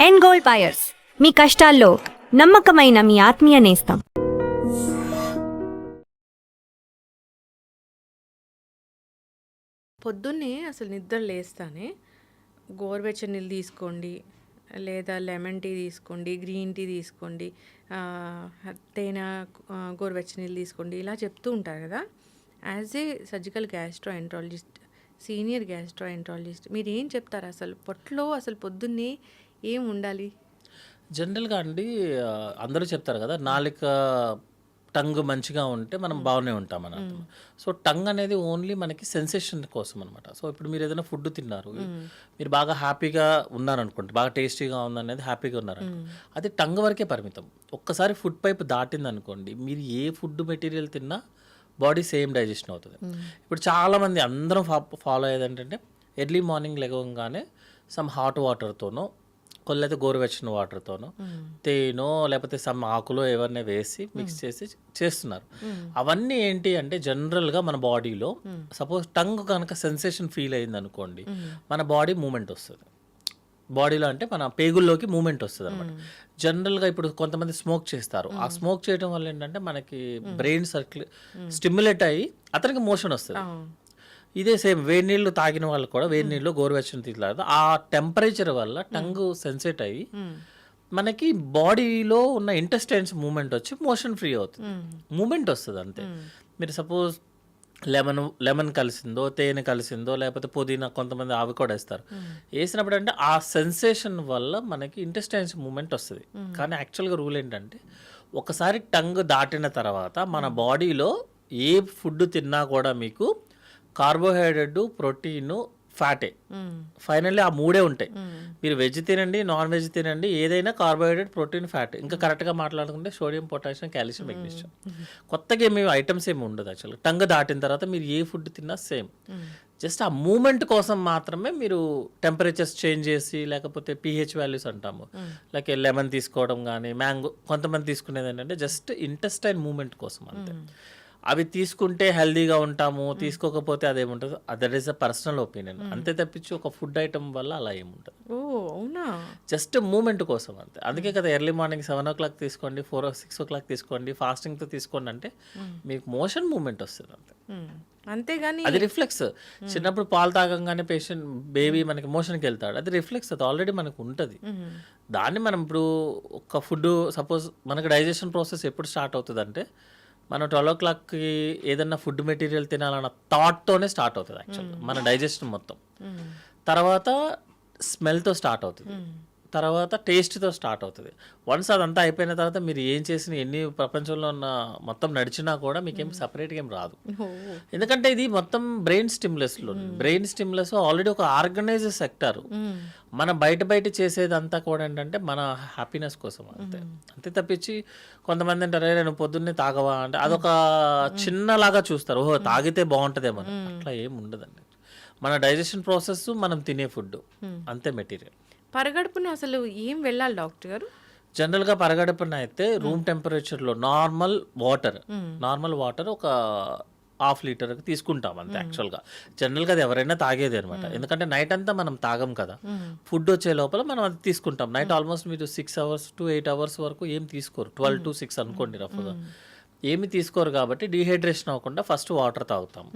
End gold buyers, మీ కష్టాల్లో నమ్మకమైన మీ ఆత్మీయ నేస్తం. పొద్దున్నే అసలు నిద్ర లేస్తానే గోరువెచ్చని నీళ్ళు తీసుకోండి, లేదా లెమన్ టీ తీసుకోండి, గ్రీన్ టీ తీసుకోండి, తేనె గోరువెచ్చని నీళ్ళు తీసుకోండి, ఇలా చెప్తూ ఉంటారు కదా. As a surgical gastroenterologist, senior gastroenterologist, మీరు ఏం చెప్తారు? అసలు పొట్టలో అసలు పొద్దున్నే ఏం ఉండాలి? జనరల్గా అండి అందరూ చెప్తారు కదా, నాలుక టంగ్ మంచిగా ఉంటే మనం బాగానే ఉంటాం అని అర్థం. సో టంగ్ అనేది ఓన్లీ మనకి సెన్సేషన్ కోసం అనమాట. సో ఇప్పుడు మీరు ఏదైనా ఫుడ్ తిన్నారు, మీరు బాగా హ్యాపీగా ఉన్నారనుకోండి, బాగా టేస్టీగా ఉందనేది హ్యాపీగా ఉన్నారనుకోండి, అది టంగ్ వరకే పరిమితం. ఒక్కసారి ఫుడ్ పైప్ దాటింది అనుకోండి, మీరు ఏ ఫుడ్ మెటీరియల్ తిన్నా బాడీ సేమ్ డైజెషన్ అవుతుంది. ఇప్పుడు చాలామంది అందరం ఫాలో అయ్యేది ఏంటంటే, ఎర్లీ మార్నింగ్ లెగవగానే సమ్ హాట్ వాటర్తోనో కొల్లైతే గోరువెచ్చని వాటర్తోనో తేనో లేకపోతే సమ్ ఆకులో ఎవరినే వేసి మిక్స్ చేసి చేస్తున్నారు. అవన్నీ ఏంటి అంటే జనరల్గా మన బాడీలో సపోజ్ టంగ్ కనుక సెన్సేషన్ ఫీల్ అయింది అనుకోండి, మన బాడీ మూమెంట్ వస్తుంది. బాడీలో అంటే మన పేగుల్లోకి మూమెంట్ వస్తుంది అనమాట. జనరల్గా ఇప్పుడు కొంతమంది స్మోక్ చేస్తారు, ఆ స్మోక్ చేయడం వల్ల ఏంటంటే మనకి బ్రెయిన్ స్టిమ్యులేట్ అయ్యి అతనికి మోషన్ వస్తుంది. ఇదే సేమ్ వేడి నీళ్ళు తాగిన వాళ్ళు కూడా వేడి నీళ్ళు గోరువెచ్చని తీసుకోలేదు, ఆ టెంపరేచర్ వల్ల టంగ్ సెన్సేట్ అయ్యి మనకి బాడీలో ఉన్న ఇంటెస్టైన్స్ మూమెంట్ వచ్చి మోషన్ ఫ్రీ అవుతుంది, మూమెంట్ వస్తుంది అంతే. మీరు సపోజ్ లెమన్ కలిసిందో తేనె కలిసిందో లేకపోతే పుదీనా, కొంతమంది అవి కూడా వేస్తారు. వేసినప్పుడు అంటే ఆ సెన్సేషన్ వల్ల మనకి ఇంటెస్టైన్స్ మూమెంట్ వస్తుంది. కానీ యాక్చువల్గా రూల్ ఏంటంటే, ఒకసారి టంగ్ దాటిన తర్వాత మన బాడీలో ఏ ఫుడ్ తిన్నా కూడా మీకు కార్బోహైడ్రేట్, ప్రోటీన్, ఫ్యాటే, ఫైనల్లీ ఆ మూడే ఉంటాయి. మీరు వెజ్ తినండి, నాన్ వెజ్ తినండి, ఏదైనా కార్బోహైడ్రేట్, ప్రోటీన్, ఫ్యాట్. ఇంకా కరెక్ట్గా మాట్లాడుకుంటే సోడియం, పొటాషియం, కాల్షియం, మెగ్నీషియం. కొత్తగా ఏమి ఐటమ్స్ ఏమి ఉండదు. యాక్చువల్గా టంగ్ దాటిన తర్వాత మీరు ఏ ఫుడ్ తిన్నా సేమ్. జస్ట్ ఆ మూమెంట్ కోసం మాత్రమే మీరు టెంపరేచర్స్ చేంజ్ చేసి, లేకపోతే pH వాల్యూస్ అంటాము, లైక్ లెమన్ తీసుకోవడం కానీ, మ్యాంగో, కొంతమంది తీసుకునేది ఏంటంటే జస్ట్ ఇంటెస్టైన్ మూమెంట్ కోసం అంతే. అవి తీసుకుంటే హెల్దీగా ఉంటాము, తీసుకోకపోతే అదేముంటుంది, that is a personal opinion అంతే తప్పించి ఒక ఫుడ్ ఐటమ్ వల్ల అలా ఏముంటుంది. అవునా? జస్ట్ మూమెంట్ కోసం అంతే. అందుకే కదా ఎర్లీ మార్నింగ్ 7 o'clock తీసుకోండి, 6 o'clock తీసుకోండి, ఫాస్టింగ్తో తీసుకోండి అంటే మీకు మోషన్ మూమెంట్ వస్తుంది అంతే. అంతేగాని అది రిఫ్లెక్స్. చిన్నప్పుడు పాలు తాగంగానే బేబీ మనకి మోషన్కి వెళ్తాడు, అది రిఫ్లెక్స్, అది ఆల్రెడీ మనకు ఉంటుంది. దాన్ని మనం ఇప్పుడు ఒక ఫుడ్ సపోజ్ మనకి డైజెషన్ ప్రాసెస్ ఎప్పుడు స్టార్ట్ అవుతుంది అంటే, మనం 12 o'clockకి ఏదన్నా ఫుడ్ మెటీరియల్ తినాలన్న థాట్తోనే స్టార్ట్ అవుతుంది యాక్చువల్గా మన డైజెషన్ మొత్తం. తర్వాత స్మెల్తో స్టార్ట్ అవుతుంది, తర్వాత టేస్ట్తో స్టార్ట్ అవుతుంది. వన్స్ అదంతా అయిపోయిన తర్వాత మీరు ఏం చేసిన, ఎన్ని ప్రపంచంలో ఉన్న మొత్తం నడిచినా కూడా మీకేం సపరేట్గా ఏం రాదు. ఎందుకంటే ఇది మొత్తం బ్రెయిన్ స్టిమ్యులస్లో, బ్రెయిన్ స్టిమ్యులస్ ఆల్రెడీ ఒక ఆర్గనైజ్డ్ సెక్టర్. మనం బయట చేసేదంతా కూడా ఏంటంటే మన హ్యాపీనెస్ కోసం అంతే. అంతే తప్పించి కొంతమంది అంటారు, నేను పొద్దున్నే తాగవా అంటే అదొక చిన్నలాగా చూస్తారు, ఓహో తాగితే బాగుంటుందేమో. అట్లా ఏం ఉండదండి. మన డైజెషన్ ప్రాసెస్, మనం తినే ఫుడ్ అంతే మెటీరియల్. పరగడుపున అసలు ఏం వెళ్ళాలి డాక్టర్ గారు? జనరల్గా పరగడుపున అయితే రూమ్ టెంపరేచర్లో నార్మల్ వాటర్ ఒక 1/2 లీటర్ తీసుకుంటాం అంతే. యాక్చువల్గా జనరల్గా అది ఎవరైనా తాగేది అనమాట. ఎందుకంటే నైట్ అంతా మనం తాగం కదా, ఫుడ్ వచ్చే లోపల మనం అది తీసుకుంటాం. నైట్ ఆల్మోస్ట్ మీరు 6 hours to 8 hours వరకు ఏం తీసుకోరు, 12 to 6 అనుకోండి రఫ్గా, ఏమి తీసుకోరు. కాబట్టి డీహైడ్రేషన్ అవ్వకుండా ఫస్ట్ వాటర్ తాగుతాం,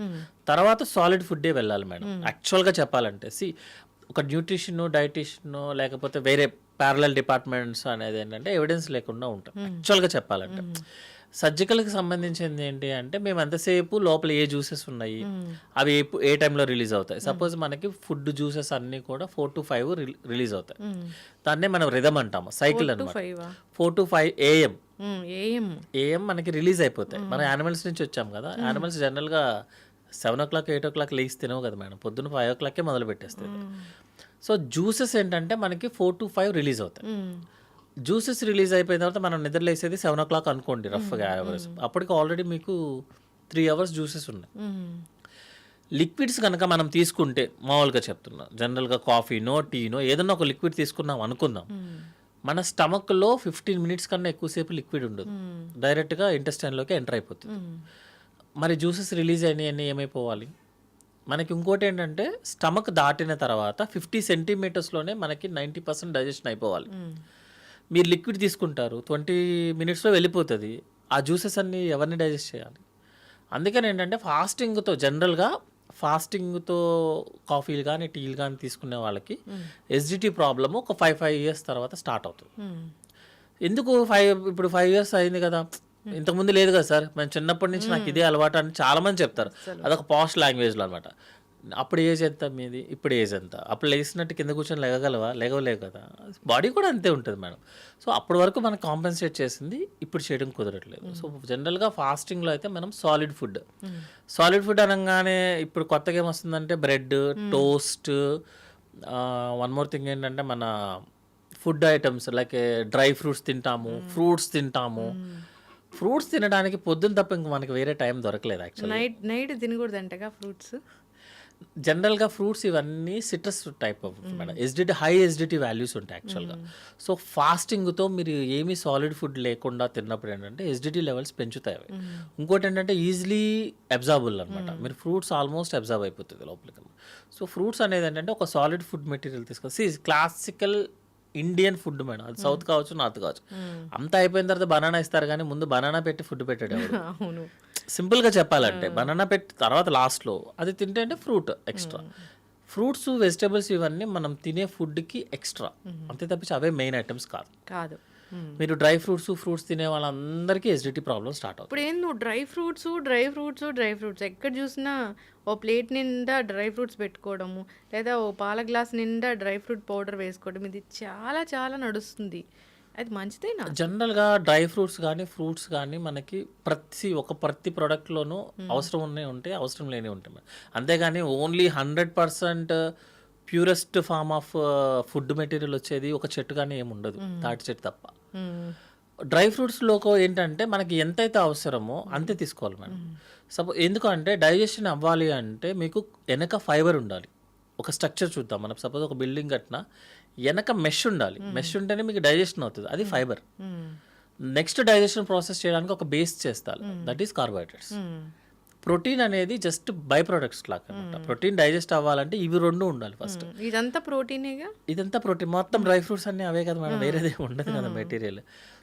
తర్వాత సాలిడ్ ఫుడ్డే వెళ్ళాలి మేడం. యాక్చువల్గా చెప్పాలంటే ఒక న్యూట్రిషన్, డైటిషియన్ లేకపోతే వేరే ప్యారలల్ డిపార్ట్మెంట్స్ అనేది ఏంటంటే ఎవిడెన్స్ లేకుండా ఉంటాం యాక్చువల్గా చెప్పాలంటే. సర్జికల్కి సంబంధించింది ఏంటి అంటే, మేము ఎంతసేపు లోపల ఏ జ్యూసెస్ ఉన్నాయి, అవి ఏ టైంలో రిలీజ్ అవుతాయి. సపోజ్ మనకి ఫుడ్ జ్యూసెస్ అన్నీ కూడా 4 to 5 రిలీజ్ అవుతాయి. దాన్నే మనం రిథమ్ అంటాము, సైకిల్ అనమాట. 4 to 5 AM మనకి రిలీజ్ అయిపోతాయి. మనం యానిమల్స్ నుంచి వచ్చాం కదా, యానిమల్స్ జనరల్గా 7 o'clock 8 o'clock లేచి తినవు కదా మేడం, పొద్దున్న 5 o'clock మొదలు పెట్టేస్తుంది. సో జ్యూసెస్ ఏంటంటే మనకి 4 to 5 రిలీజ్ అవుతాయి. జ్యూసెస్ రిలీజ్ అయిపోయిన తర్వాత మనం నిద్రలేసేది 7 o'clock అనుకోండి రఫ్గా అవర్స్. అప్పటికి ఆల్రెడీ మీకు 3 hours జ్యూసెస్ ఉన్నాయి. లిక్విడ్స్ కనుక మనం తీసుకుంటే, మామూలుగా చెప్తున్నా, జనరల్గా కాఫీనో టీనో ఏదన్నా ఒక లిక్విడ్ తీసుకున్నాం అనుకుందాం, మన స్టమక్లో 15 minutes కన్నా ఎక్కువసేపు లిక్విడ్ ఉండదు, డైరెక్ట్గా ఇంటెస్టైన్లోకి ఎంటర్ అయిపోతుంది. మరి జ్యూసెస్ రిలీజ్ అయినాయన్నీ ఏమైపోవాలి, మనకి ఇంకోటి ఏంటంటే స్టమక్ దాటిన తర్వాత 50 సెంటీమీటర్స్లోనే మనకి 90% డైజెషన్ అయిపోవాలి. మీరు లిక్విడ్ తీసుకుంటారు 20 మినిట్స్లో వెళ్ళిపోతుంది. ఆ జ్యూసెస్ అన్నీ ఎవరిని డైజెస్ట్ చేయాలి? అందుకని ఏంటంటే జనరల్గా ఫాస్టింగ్తో కాఫీలు కానీ టీలు కానీ తీసుకునే వాళ్ళకి ఎస్జిటి ప్రాబ్లము ఒక 5 ఇయర్స్ తర్వాత స్టార్ట్ అవుతుంది. ఎందుకు ఇప్పుడు 5 ఇయర్స్ అయింది కదా, ఇంతకుముందు లేదు కదా సార్, మేము చిన్నప్పటి నుంచి నాకు ఇదే అలవాటు అని చాలామంది చెప్తారు. అదొక పాష్ లాంగ్వేజ్లో అనమాట. అప్పుడు ఏజ్ ఎంత మీది, ఇప్పుడు ఏజ్ ఎంత, అప్పుడు లేచినట్టు కింద కూర్చొని లేగగలవా? లేగలేవు కదా. బాడీ కూడా అంతే ఉంటుంది మేడం. సో అప్పటి వరకు మనం కాంపెన్సేట్ చేసింది ఇప్పుడు చేయడం కుదరట్లేదు. సో జనరల్గా ఫాస్టింగ్లో అయితే మనం సాలిడ్ ఫుడ్ అనగానే ఇప్పుడు కొత్తగా ఏమొస్తుందంటే bread, toast, one more thing ఏంటంటే మన food items like dry fruits తింటాము, ఫ్రూట్స్ తింటాము. ఫ్రూట్స్ తినడానికి పొద్దున్న తప్ప ఇంక మనకి వేరే టైం దొరకలేదు యాక్చువల్లీ. నైట్ తినకూడదంటగా ఫ్రూట్స్. జనరల్గా ఫ్రూట్స్ ఇవన్నీ citrus type of madam. High acidity values ఉంటాయి యాక్చువల్గా. సో ఫాస్టింగ్తో మీరు ఏమీ సాలిడ్ ఫుడ్ లేకుండా తిన్నప్పుడు ఏంటంటే ఎస్డిటీ లెవెల్స్ పెంచుతాయి అవి. ఇంకోటి ఏంటంటే ఈజీలీ అబ్జార్బుల్ అనమాట. మీరు ఫ్రూట్స్ ఆల్మోస్ట్ అబ్జార్బ్ అయిపోతుంది లోపలికి. సో ఫ్రూట్స్ అనేది ఏంటంటే ఒక సాలిడ్ ఫుడ్ మెటీరియల్ తీసుకొని క్లాసికల్ ఇండియన్ ఫుడ్ మేడం. అది సౌత్ కావచ్చు, నార్త్ కావచ్చు. అంతా అయిపోయిన తర్వాత బనానా ఇస్తారు కానీ ముందు బనానా పెట్టి ఫుడ్ పెట్టాడు. అవును, సింపుల్గా చెప్పాలంటే బనానా పెట్టి తర్వాత లాస్ట్లో అది తింటే అంటే ఫ్రూట్ ఎక్స్ట్రా. ఫ్రూట్స్, వెజిటేబుల్స్ ఇవన్నీ మనం తినే ఫుడ్కి ఎక్స్ట్రా, అంతే తప్పించి అవే మెయిన్ ఐటమ్స్ కాదు. మీరు డ్రై ఫ్రూట్స్ తినే వాళ్ళందరికీ ఎసిడిటీ ప్రాబ్లమ్ స్టార్ట్ అవుతుంది. ఇప్పుడు ఏందో డ్రై ఫ్రూట్స్ ఎక్కడ చూసినా ఓ ప్లేట్ నిండా డ్రై ఫ్రూట్స్ పెట్టుకోవడము, లేదా ఓ పాల గ్లాస్ నిండా డ్రై ఫ్రూట్ పౌడర్ వేసుకోవడం, ఇది చాలా చాలా నడుస్తుంది. అది మంచిదేనా? జనరల్గా డ్రై ఫ్రూట్స్ కానీ ఫ్రూట్స్ కానీ మనకి ప్రతి ప్రోడక్ట్లోనూ అవసరం ఉంటాయి, అవసరం లేని ఉంటాయి. అంతేగాని only 100% purest form of food material వచ్చేది ఒక చెట్టు కానీ ఏమి ఉండదు, తాటి చెట్టు తప్ప. డ్రై ఫ్రూట్స్లోకి ఏంటంటే మనకి ఎంతైతే అవసరమో అంతే తీసుకోవాలి మేడం. ఎందుకంటే డైజెషన్ అవ్వాలి అంటే మీకు వెనక ఫైబర్ ఉండాలి. ఒక స్ట్రక్చర్ చూద్దాం మనం, సపోజ్ ఒక బిల్డింగ్ కట్టినా వెనక మెష్ ఉండాలి. మెష్ ఉంటేనే మీకు డైజెషన్ అవుతుంది, అది ఫైబర్. నెక్స్ట్ డైజెషన్ ప్రాసెస్ చేయడానికి ఒక బేస్ చేస్తారు, దట్ ఈస్ కార్బోహైడ్రేట్స్. ప్రోటీన్ అనేది జస్ట్ బై ప్రొడక్ట్స్ లాగా అనమాట. ప్రోటీన్ డైజెస్ట్ అవ్వాలంటే ఇవి రెండు ఉండాలి ఫస్ట్. ఇదంతా ప్రోటీనేగా, ఇదంతా ప్రోటీన్, మొత్తం డ్రై ఫ్రూట్స్ అన్నీ అవే కదా మేడం, వేరేదే ఉండదు కదా మెటీరియల్.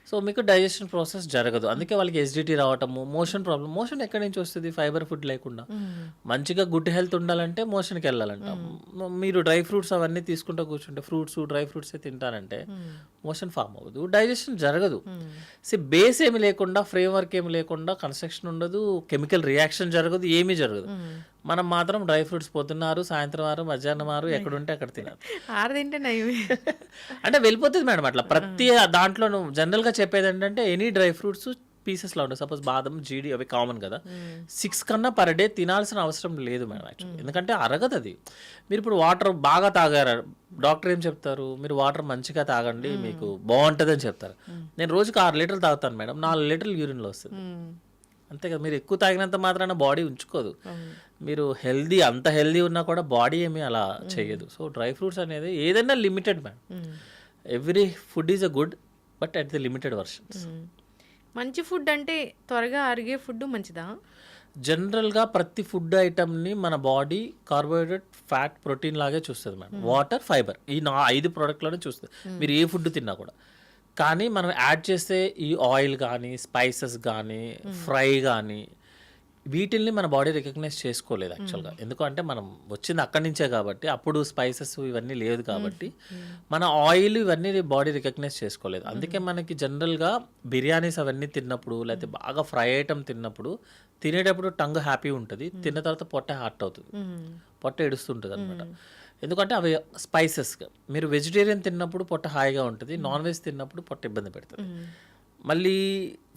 సో మీకు డైజెషన్ ప్రాసెస్ జరగదు. అందుకే వాళ్ళకి ఎసిడిటీ రావటము, మోషన్ ప్రాబ్లం. మోషన్ ఎక్కడి నుంచి వస్తుంది? ఫైబర్ ఫుడ్ లేకుండా. మంచిగా గుడ్ హెల్త్ ఉండాలంటే మోషన్కి వెళ్ళాలంట. మీరు డ్రై ఫ్రూట్స్ అవన్నీ తీసుకుంటూ కూర్చుంటే డ్రై ఫ్రూట్స్ తింటారంటే మోషన్ ఫామ్ అవ్వదు, డైజెషన్ జరగదు. బేస్ ఏమి లేకుండా, ఫ్రేమ్ వర్క్ ఏమి లేకుండా కన్స్ట్రక్షన్ ఉండదు, కెమికల్ రియాక్షన్ జరగదు, ఏమీ జరగదు. మనం మాత్రం డ్రై ఫ్రూట్స్ పొద్దున్నారు, సాయంత్రం వారు, మధ్యాహ్నం వారు, ఎక్కడుంటే అక్కడ తినాలి. అంటే వెళ్ళిపోతుంది మేడం అట్లా. ప్రతి దాంట్లోనూ జనరల్గా చెప్పేది ఏంటంటే ఎనీ డ్రై ఫ్రూట్స్ పీసెస్లో ఉంటాయి. సపోజ్ బాదం, జీడి అవి కామన్ కదా, 6 కన్నా పర్ డే తినాల్సిన అవసరం లేదు మేడం యాక్చువల్లీ. ఎందుకంటే అరగదు అది. మీరు ఇప్పుడు వాటర్ బాగా తాగారు, డాక్టర్ ఏం చెప్తారు? మీరు వాటర్ మంచిగా తాగండి, మీకు బాగుంటుంది అని చెప్తారు. నేను రోజుకి 6 లీటర్లు తాగుతాను మేడం, 4 లీటర్లు యూరిన్లో వస్తుంది. అంతే కదా. మీరు ఎక్కువ తాగినంత మాత్రాన బాడీ ఉంచుకోదు. మీరు అంత హెల్దీ ఉన్నా కూడా బాడీ ఏమీ అలా చేయదు. సో డ్రై ఫ్రూట్స్ అనేది ఏదైనా limited madam. Every food is a good, but at the limited versions. మంచి ఫుడ్ అంటే త్వరగా అరిగే ఫుడ్ మంచిదా? జనరల్గా ప్రతి ఫుడ్ ఐటమ్ని మన బాడీ కార్బోహైడ్రేట్, ఫ్యాట్, ప్రోటీన్ లాగే చూస్తుంది మేడం. వాటర్, ఫైబర్, ఈ 5 ప్రోడక్ట్లోనే చూస్తుంది మీరు ఏ ఫుడ్ తిన్నా కూడా. కానీ మనం యాడ్ చేసే ఈ ఆయిల్ కానీ, స్పైసెస్ కానీ, ఫ్రై కానీ, వీటిల్ని మన బాడీ రికగ్నైజ్ చేసుకోలేదు యాక్చువల్గా. ఎందుకంటే మనం వచ్చింది అక్కడి నుంచే కాబట్టి, అప్పుడు స్పైసెస్ ఇవన్నీ లేదు కాబట్టి మన ఆయిల్ ఇవన్నీ బాడీ రికగ్నైజ్ చేసుకోలేదు. అందుకే మనకి జనరల్గా బిర్యానీస్ అవన్నీ తిన్నప్పుడు, లేకపోతే బాగా ఫ్రై ఐటమ్ తిన్నప్పుడు, తినేటప్పుడు టంగ్ హ్యాపీ ఉంటుంది, తిన్న తర్వాత పొట్ట హార్ట్ అవుతుంది, పొట్ట ఏడుస్తుంటుంది అనమాట. ఎందుకంటే అవి స్పైసెస్గా. మీరు వెజిటేరియన్ తిన్నప్పుడు పొట్ట హాయిగా ఉంటుంది, నాన్ వెజ్ తిన్నప్పుడు పొట్ట ఇబ్బంది పెడుతుంది, మళ్ళీ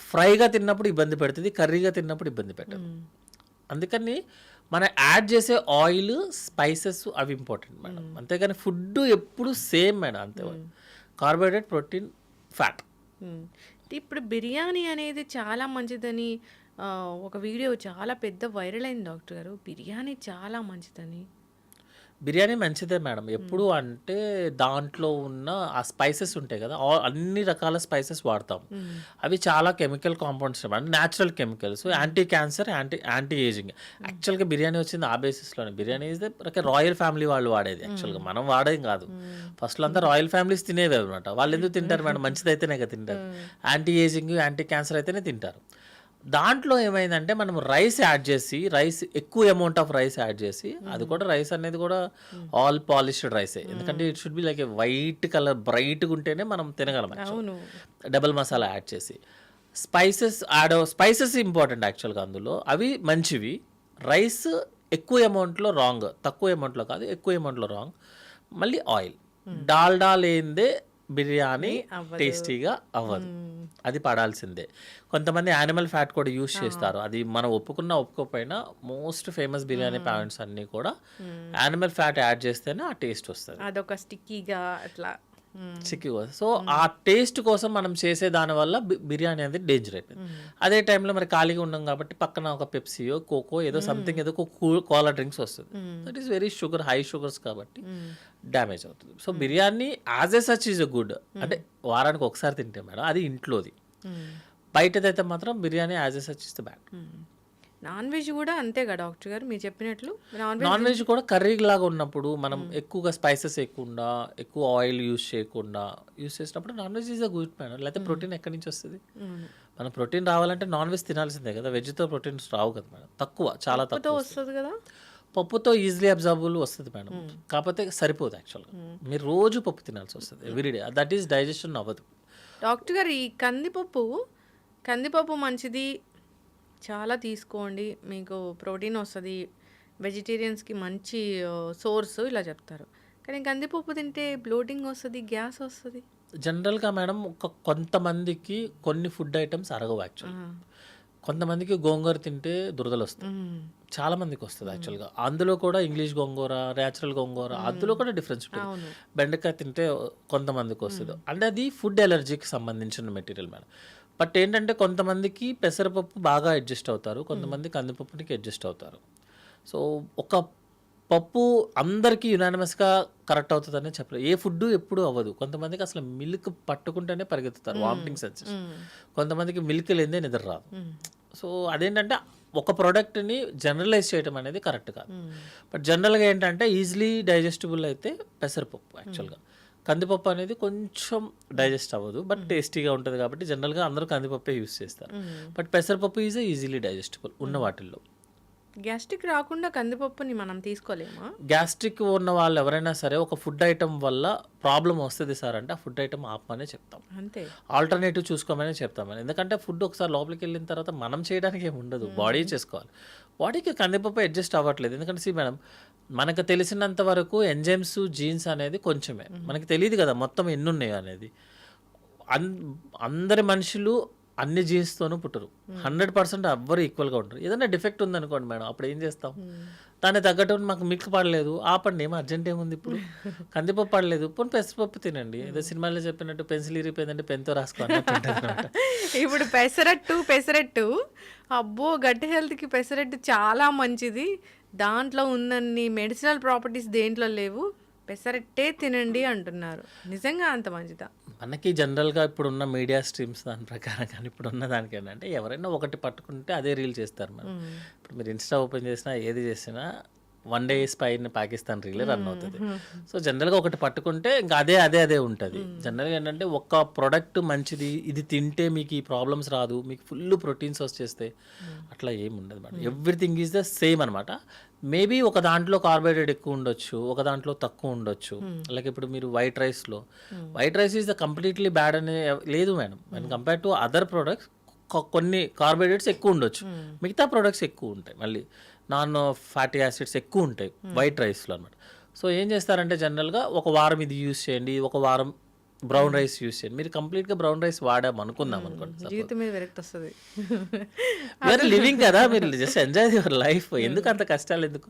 ఫ్రైగా తిన్నప్పుడు ఇబ్బంది పెడుతుంది, కర్రీగా తిన్నప్పుడు ఇబ్బంది పెట్టదు. అందుకని మనం యాడ్ చేసే ఆయిల్, స్పైసెస్ అవి ఇంపార్టెంట్ మేడం. అంతేగాని ఫుడ్ ఎప్పుడు సేమ్ మేడం, అంతే. Carbohydrate, protein, fat. ఇప్పుడు బిర్యానీ అనేది చాలా మంచిదని ఒక వీడియో చాలా పెద్ద వైరల్ అయింది డాక్టర్ గారు, బిర్యానీ చాలా మంచిదని. బిర్యానీ మంచిదే మేడం. ఎప్పుడు అంటే దాంట్లో ఉన్న ఆ స్పైసెస్ ఉంటాయి కదా! అన్ని రకాల స్పైసెస్ వాడతాం. అవి చాలా chemical compounds madam. Natural chemicals. Anti cancer, anti ageing. యాక్చువల్‌గా బిర్యానీ వచ్చింది ఆ బేసిస్‌లోనే. Biryani is the royal family వాళ్ళు వాడేది యాక్చువల్‌గా. మనం వాడేం కాదు. ఫస్ట్‌లో అంతా రాయల్ ఫ్యామిలీస్ తినేవి అనమాట. వాళ్ళు ఎందుకు తింటారు మేడం? మంచిదైతేనే కదా తింటారు. యాంటీ ఏజింగ్, యాంటీ క్యాన్సర్ అయితేనే తింటారు. దాంట్లో ఏమైందంటే మనం రైస్ యాడ్ చేసి, ఎక్కువ అమౌంట్ ఆఫ్ రైస్ యాడ్ చేసి, అది కూడా రైస్ అనేది కూడా ఆల్ పాలిష్డ్ రైసే. ఎందుకంటే it should be like A white colour బ్రైట్గా ఉంటేనే మనం తినగలం. అవును. డబల్ మసాలా యాడ్ చేసి స్పైసెస్ ఇంపార్టెంట్ యాక్చువల్గా అందులో. అవి మంచివి. రైస్ ఎక్కువ అమౌంట్లో రాంగ్, తక్కువ అమౌంట్లో కాదు, ఎక్కువ అమౌంట్లో రాంగ్. మళ్ళీ ఆయిల్, డాల్డా లేనిదే బిర్యానీ టేస్టీగా అవ్వదు. అది పడాల్సిందే. కొంతమంది యానిమల్ ఫ్యాట్ కూడా యూస్ చేస్తారు. అది మనం ఒప్పుకోకపోయినా మోస్ట్ ఫేమస్ బిర్యానీ పాయింట్స్ అన్నీ కూడా యానిమల్ ఫ్యాట్ యాడ్ చేస్తేనే ఆ టేస్ట్ వస్తుంది. అదొక స్టిక్కీగా అట్లా చిక్కిగా. సో ఆ టేస్ట్ కోసం మనం చేసే దానివల్ల బిర్యానీ అనేది డేంజర్ అయిపోయింది. అదే టైంలో మరి ఖాళీగా ఉన్నాం కాబట్టి పక్కన ఒక పెప్సీయో, కోకో ఏదో సంథింగ్ ఏదో కోలా డ్రింక్స్ వస్తుంది. That is very high sugars కాబట్టి డ్యామేజ్ అవుతుంది. So biryani as a such is good. అంటే వారానికి ఒకసారి తింటే మేడం అది ఇంట్లోది. బయటదైతే మాత్రం biryani as a such is the bad. Non veg కూడా అంతేగా డాక్టర్ గారు మీరు చెప్పినట్లు? నాన్ వెజ్ కూడా కర్రీ లాగా ఉన్నప్పుడు మనం ఎక్కువగా స్పైసెస్ వేయకుండా, ఎక్కువ ఆయిల్ యూస్ చేసినప్పుడు non veg is a good madam. లేకపోతే ప్రోటీన్ ఎక్కడి నుంచి వస్తుంది? మనం ప్రోటీన్ రావాలంటే నాన్ వెజ్ తినాల్సిందే కదా. వెజ్తో ప్రోటీన్స్ రావు కదా మేడం. చాలా తక్కువ వస్తుంది కదా. పప్పుతో ఈజీలీ అబ్జార్బుల్ వస్తుంది మేడం. కాకపోతే సరిపోదు యాక్చువల్గా. మీరు రోజు పప్పు తినాల్సి వస్తుంది ఎవ్రీడే. దట్ ఈస్ డైజెషన్ అవ్వదు. డాక్టర్ గారు ఈ కందిపప్పు మంచిది, చాలా తీసుకోండి, మీకు ప్రోటీన్ వస్తుంది, వెజిటేరియన్స్కి మంచి సోర్స్ ఇలా చెప్తారు. కానీ కందిపప్పు తింటే బ్లోటింగ్ వస్తుంది, గ్యాస్ వస్తుంది. జనరల్గా మేడం కొంతమందికి కొన్ని ఫుడ్ ఐటమ్స్ అరగవు యాక్చువల్గా. కొంతమందికి గోంగూర తింటే దురదలు వస్తాయి. చాలా మందికి వస్తుంది యాక్చువల్గా. అందులో కూడా ఇంగ్లీష్ గోంగూర, న్యాచురల్ గోంగూర, అందులో కూడా డిఫరెన్స్ ఉంటుంది. బెండకాయ తింటే కొంతమందికి వస్తుంది. అంటే అది ఫుడ్ ఎలర్జీకి సంబంధించిన మెటీరియల్ మేడం. బట్ ఏంటంటే కొంతమందికి పెసరపప్పు బాగా అడ్జస్ట్ అవుతారు, కొంతమంది కందిపప్పునికి అడ్జస్ట్ అవుతారు. సో ఒక పప్పు అందరికీ యునానిమస్గా కరెక్ట్ అవుతుందని చెప్పలేదు. ఏ ఫుడ్ ఎప్పుడు అవ్వదు. కొంతమందికి అసలు మిల్క్ పట్టుకుంటేనే పరిగెత్తుతారు, వామిటింగ్ సెన్సేషన్. కొంతమందికి మిల్క్ లేదే నిద్ర రాదు. సో అదేంటంటే ఒక ప్రోడక్ట్ని జనరలైజ్ చేయడం అనేది కరెక్ట్ కాదు. బట్ జనరల్గా ఏంటంటే ఈజీలీ డైజెస్టిబుల్ అయితే పెసరపప్పు యాక్చువల్గా. కందిపప్పు అనేది కొంచెం డైజెస్ట్ అవ్వదు, బట్ టేస్టీగా ఉంటుంది కాబట్టి జనరల్గా అందరూ కందిపప్పే యూస్ చేస్తారు. బట్ పెసరపప్పు ఈజ్ ఈజీలీ డైజెస్టబుల్ ఉన్న వాటిల్లో. గ్యాస్ట్రిక్ రాకుండా కందిపప్పుని మనం తీసుకోలేమా? గ్యాస్ట్రిక్ ఉన్న వాళ్ళు ఎవరైనా సరే ఒక ఫుడ్ ఐటమ్ వల్ల ప్రాబ్లం వస్తుంది సార్ అంటే ఆ ఫుడ్ ఐటమ్ ఆపమనే చెప్తాం. అంతే, ఆల్టర్నేటివ్ చూసుకోమని చెప్తామని. ఎందుకంటే ఫుడ్ ఒకసారి లోపలికి వెళ్ళిన తర్వాత మనం చేయడానికి ఏమి ఉండదు, బాడీ చేసుకోవాలి. బాడీకి కందిపప్పు అడ్జస్ట్ అవ్వట్లేదు. ఎందుకంటే మేడం మనకు తెలిసినంత వరకు ఎంజైమ్స్, జీన్స్ అనేది కొంచెమే మనకి తెలియదు కదా మొత్తం ఎన్ని ఉన్నాయి అనేది. అందరి మనుషులు అన్ని జీన్స్తోనూ పుట్టరు. 100% ఎవ్వరు ఈక్వల్గా ఉంటారు. ఏదైనా డిఫెక్ట్ ఉందనుకోండి మేడం, అప్పుడు ఏం చేస్తాం? దాన్ని తగ్గట్టు మాకు మిల్క్ పడలేదు, ఆపండి, ఏమో అర్జెంట్ ఏముంది ఇప్పుడు. కందిపప్పు పడలేదు, పోనీ పెసరపప్పు తినండి. ఏదో సినిమాలో చెప్పినట్టు పెన్సిల్ ఇరిగిపోయిందంటే పెన్తో రాసుకోండి. ఇప్పుడు పెసరట్టు అబ్బో, గట్టి హెల్త్కి పెసరట్టు చాలా మంచిది. దాంట్లో ఉన్నన్ని మెడిసినల్ ప్రాపర్టీస్ దేంట్లో లేవు, పెసరట్టే తినండి అంటున్నారు. నిజంగా అంత మంచిదా? మనకి జనరల్గా ఇప్పుడున్న మీడియా స్ట్రీమ్స్ దాని ప్రకారం కానీ ఇప్పుడున్న దానికి ఏంటంటే ఎవరైనా ఒకటి పట్టుకుంటే అదే రీల్ చేస్తారు మనం. ఇప్పుడు మీరు ఇన్స్టా ఓపెన్ చేసినా ఏది చేసినా వన్ డే పైన పాకిస్తాన్ రీలే రన్ అవుతుంది. సో జనరల్గా ఒకటి పట్టుకుంటే ఇంకా అదే ఉంటుంది. జనరల్గా ఏంటంటే ఒక్క ప్రోడక్ట్ మంచిది, ఇది తింటే మీకు ఈ ప్రాబ్లమ్స్ రాదు, మీకు ఫుల్ ప్రోటీన్స్ వచ్చేస్తే అట్లా ఏమి ఉండదు madam. Everything is the same అనమాట. మేబీ ఒక దాంట్లో కార్బోహైడ్రేట్ ఎక్కువ ఉండొచ్చు, ఒక దాంట్లో తక్కువ ఉండొచ్చు. లైక్ ఇప్పుడు మీరు white rice is the completely bad అనే లేదు madam. And compare to other products కొన్ని కార్బోహైడ్రేట్స్ ఎక్కువ ఉండొచ్చు, మిగతా ప్రోడక్ట్స్ ఎక్కువ ఉంటాయి, మళ్ళీ నాన్ ఫ్యాటీ యాసిడ్స్ ఎక్కువ ఉంటాయి వైట్ రైస్లో అనమాట. సో ఏం చేస్తారంటే జనరల్గా ఒక వారం ఇది యూస్ చేయండి, ఒక వారం బ్రౌన్ రైస్ యూస్ చేయండి. మీరు కంప్లీట్గా బ్రౌన్ రైస్ వాడాం అనుకుందాం అనుకోండి, జీవితం మీద విరక్తి వస్తుంది. యూఆర్ లివింగ్ కదా, మీరు జస్ట్ ఎంజాయ్ యువర్ లైఫ్. ఎందుకు అంత కష్టాలు ఎందుకు?